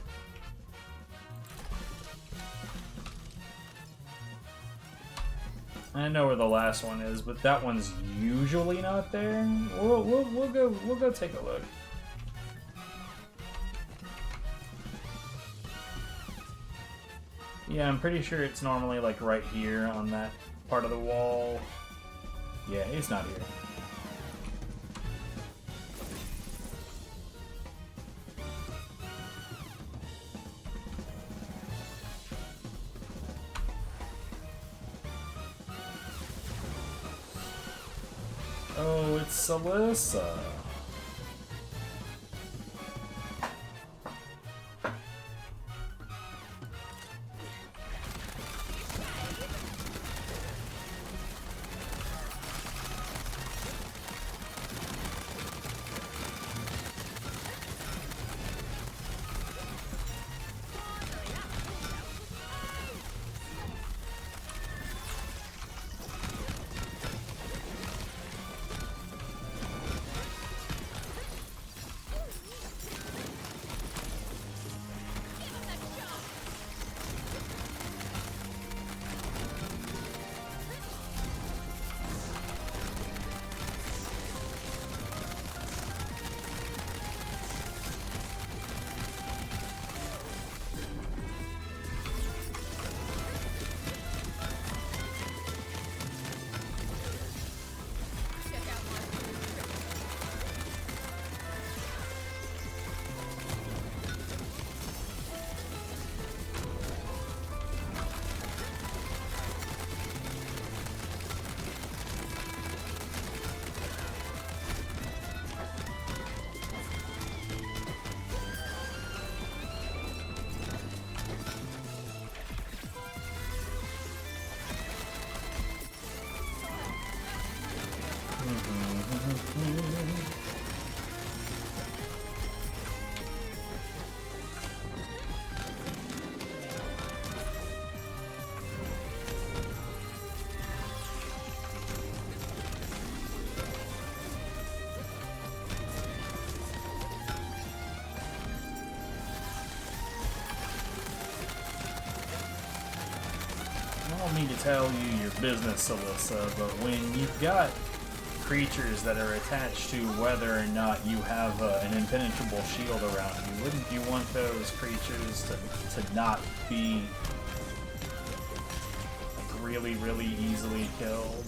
I know where the last one is, but that one's usually not there. We'll go take a look. Yeah, I'm pretty sure it's normally like right here on that part of the wall. Yeah, it's not here. Oh, it's Alyssa. I don't mean to tell you your business, Alyssa, but when you've got creatures that are attached to whether or not you have an impenetrable shield around you, wouldn't you want those creatures to not be like, really, really easily killed?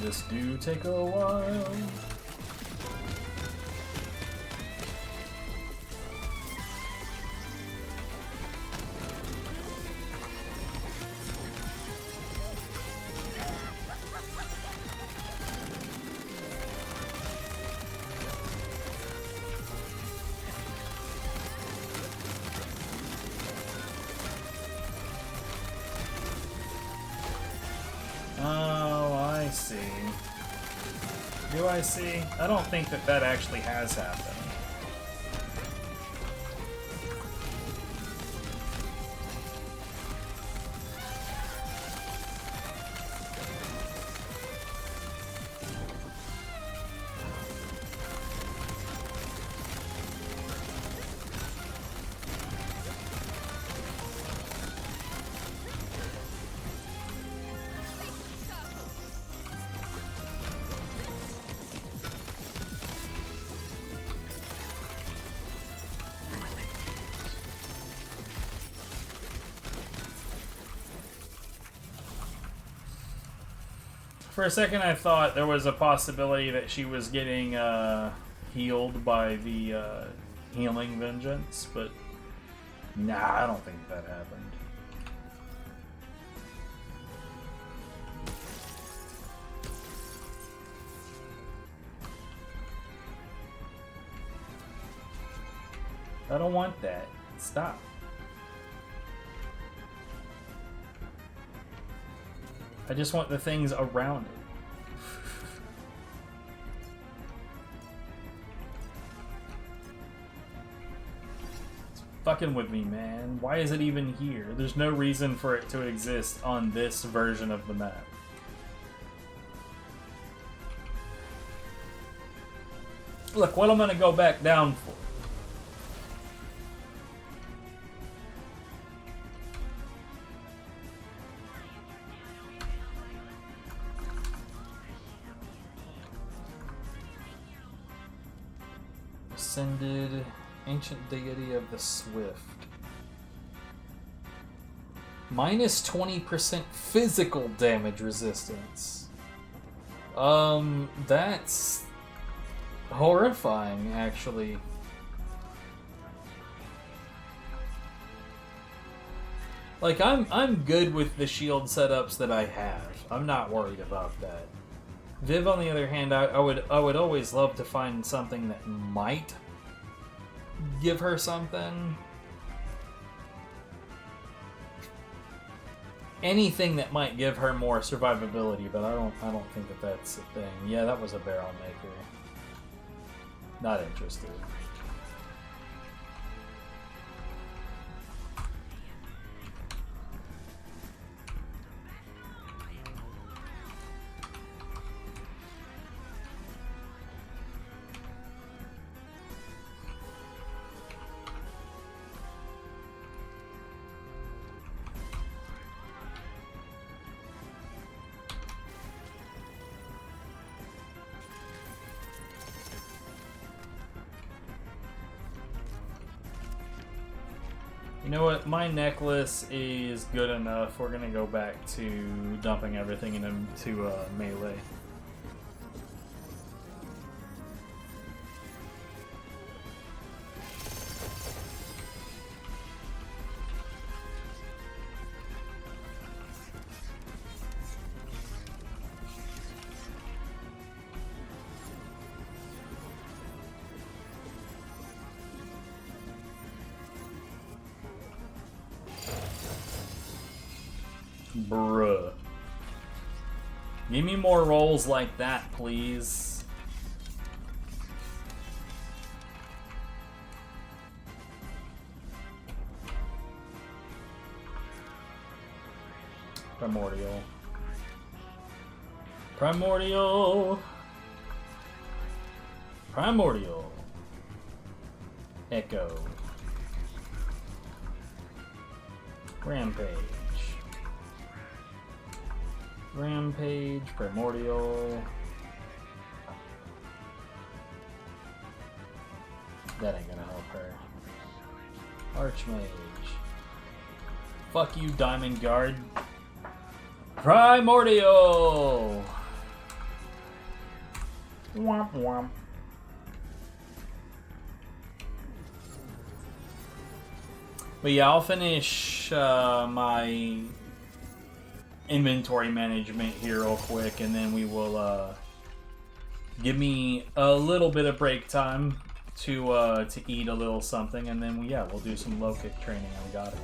This do take a while. Oh, I see. Do I see? I don't think that that actually has happened. For a second, I thought there was a possibility that she was getting healed by the healing vengeance, but nah, I don't think that happened. I don't want that. Stop. I just want the things around it. It's fucking with me, man. Why is it even here? There's no reason for it to exist on this version of the map. Look, what I'm gonna go back down for. Ascended, ancient deity of the swift. Minus 20% physical damage resistance. That's horrifying, actually. Like, I'm good with the shield setups that I have. I'm not worried about that. Viv, on the other hand, I would always love to find something that might give her something. Anything that might give her more survivability, but I don't think that that's a thing. Yeah, that was a barrel maker. Not interested. You know what? My necklace is good enough. We're gonna go back to dumping everything into melee. Bruh. Give me more rolls like that, please. Primordial. Primordial. Primordial. Echo. Rampage. Rampage, Primordial. That ain't gonna help her. Archmage. Fuck you, Diamond Guard. Primordial! Womp womp. But yeah, I'll finish my inventory management here real quick, and then we will give me a little bit of break time to eat a little something, and then we'll do some low kick training. I got it.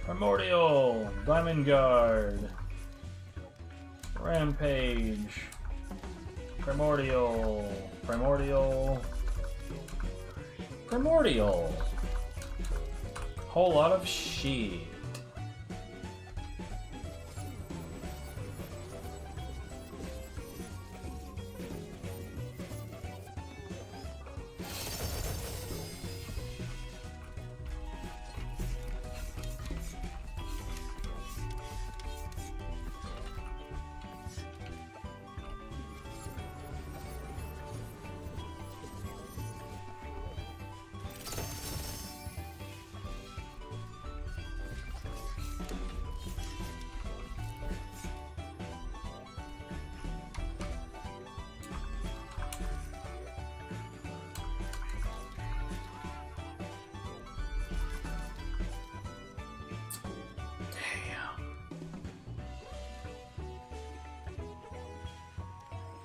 Primordial, Diamond Guard, Rampage, Primordial, Primordial, Primordial. Whole lot of shit.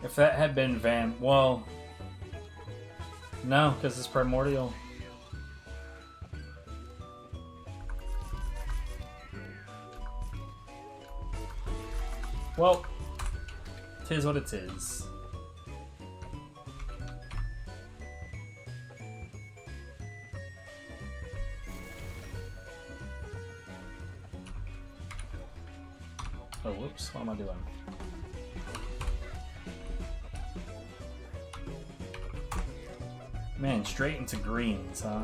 If that had been well, no, because it's primordial. Well, tis what it is. Oh, whoops, what am I doing? Man, straight into greens, huh?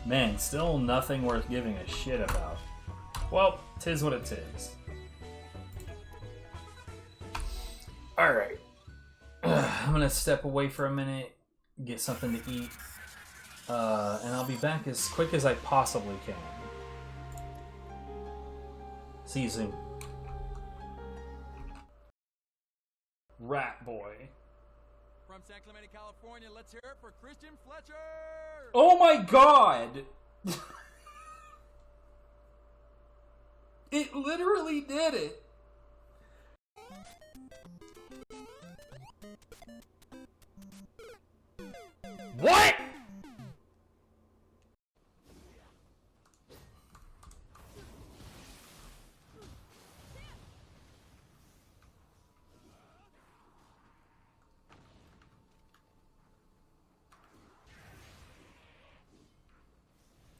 Man, still nothing worth giving a shit about. Well, tis what it is. Alright. I'm gonna step away for a minute, get something to eat, and I'll be back as quick as I possibly can. See you soon. Rat boy. From San Clemente, California, let's hear it for Christian Fletcher! Oh my god! It literally did it! What?!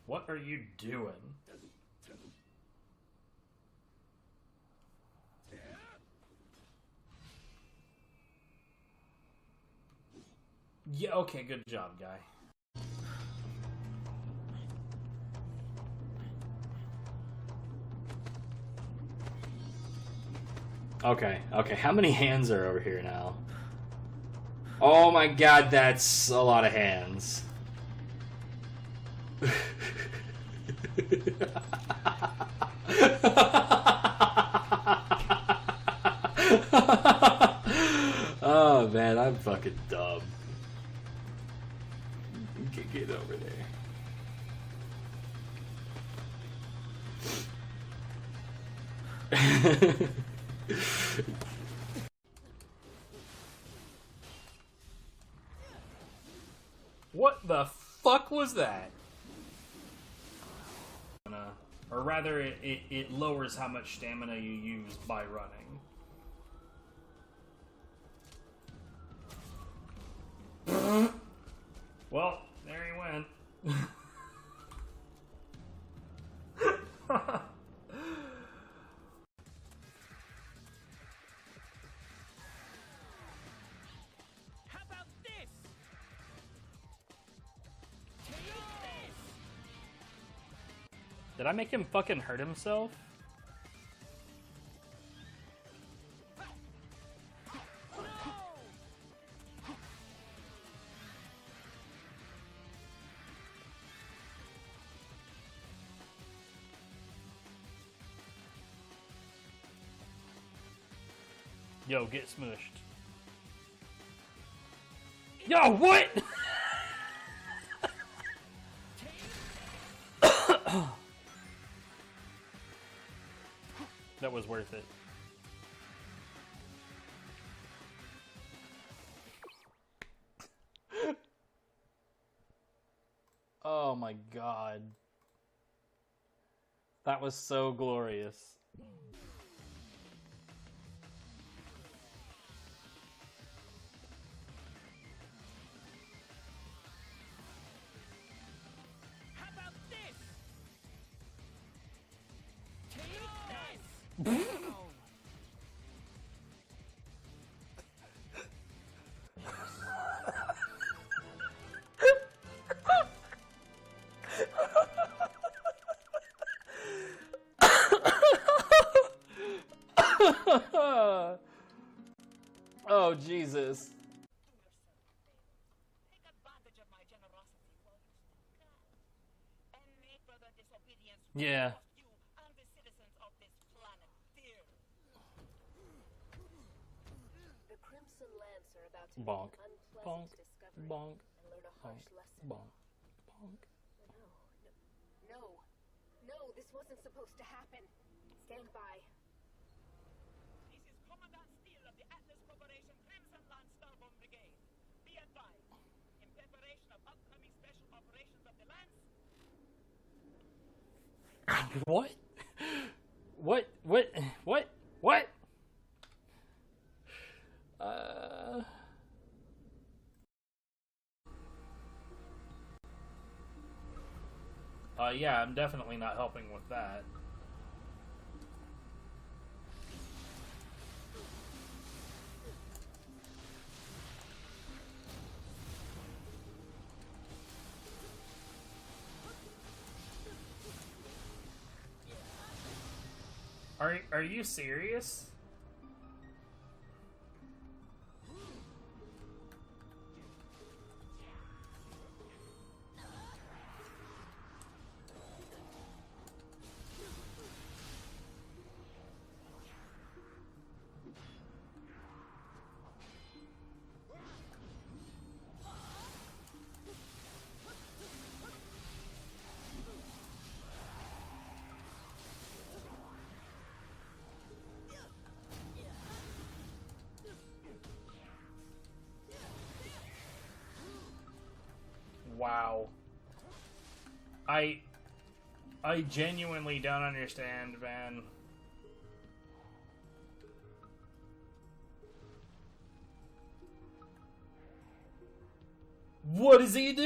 What are you doing? Yeah, okay, good job, guy. Okay, how many hands are over here now? Oh my god, that's a lot of hands. Oh man, I'm fucking dumb. You can get over there. What the fuck was that? Or rather, it lowers how much stamina you use by running. Well, there he went. Did I make him fucking hurt himself? Yo, get smushed. Yo, what? That was worth it. Oh my god. That was so glorious. Oh, Jesus. Take advantage of my generosity while you still can. Any further disobedience will Yeah. cost you and the citizens of this planet dear. The Crimson Lancer about to Bonk. make an unpleasant Bonk. discovery Bonk. and learn a harsh lesson. Bonk. Bonk. No, this wasn't supposed to happen. Stand by. This is Commandant Steele of the Atlas Corporation Crimson Lance Starbomb Brigade. Be advised, in preparation of upcoming special operations of the Lance, What? What? Yeah, I'm definitely not helping with that. Are you serious? Wow. I genuinely don't understand, man. What does he do?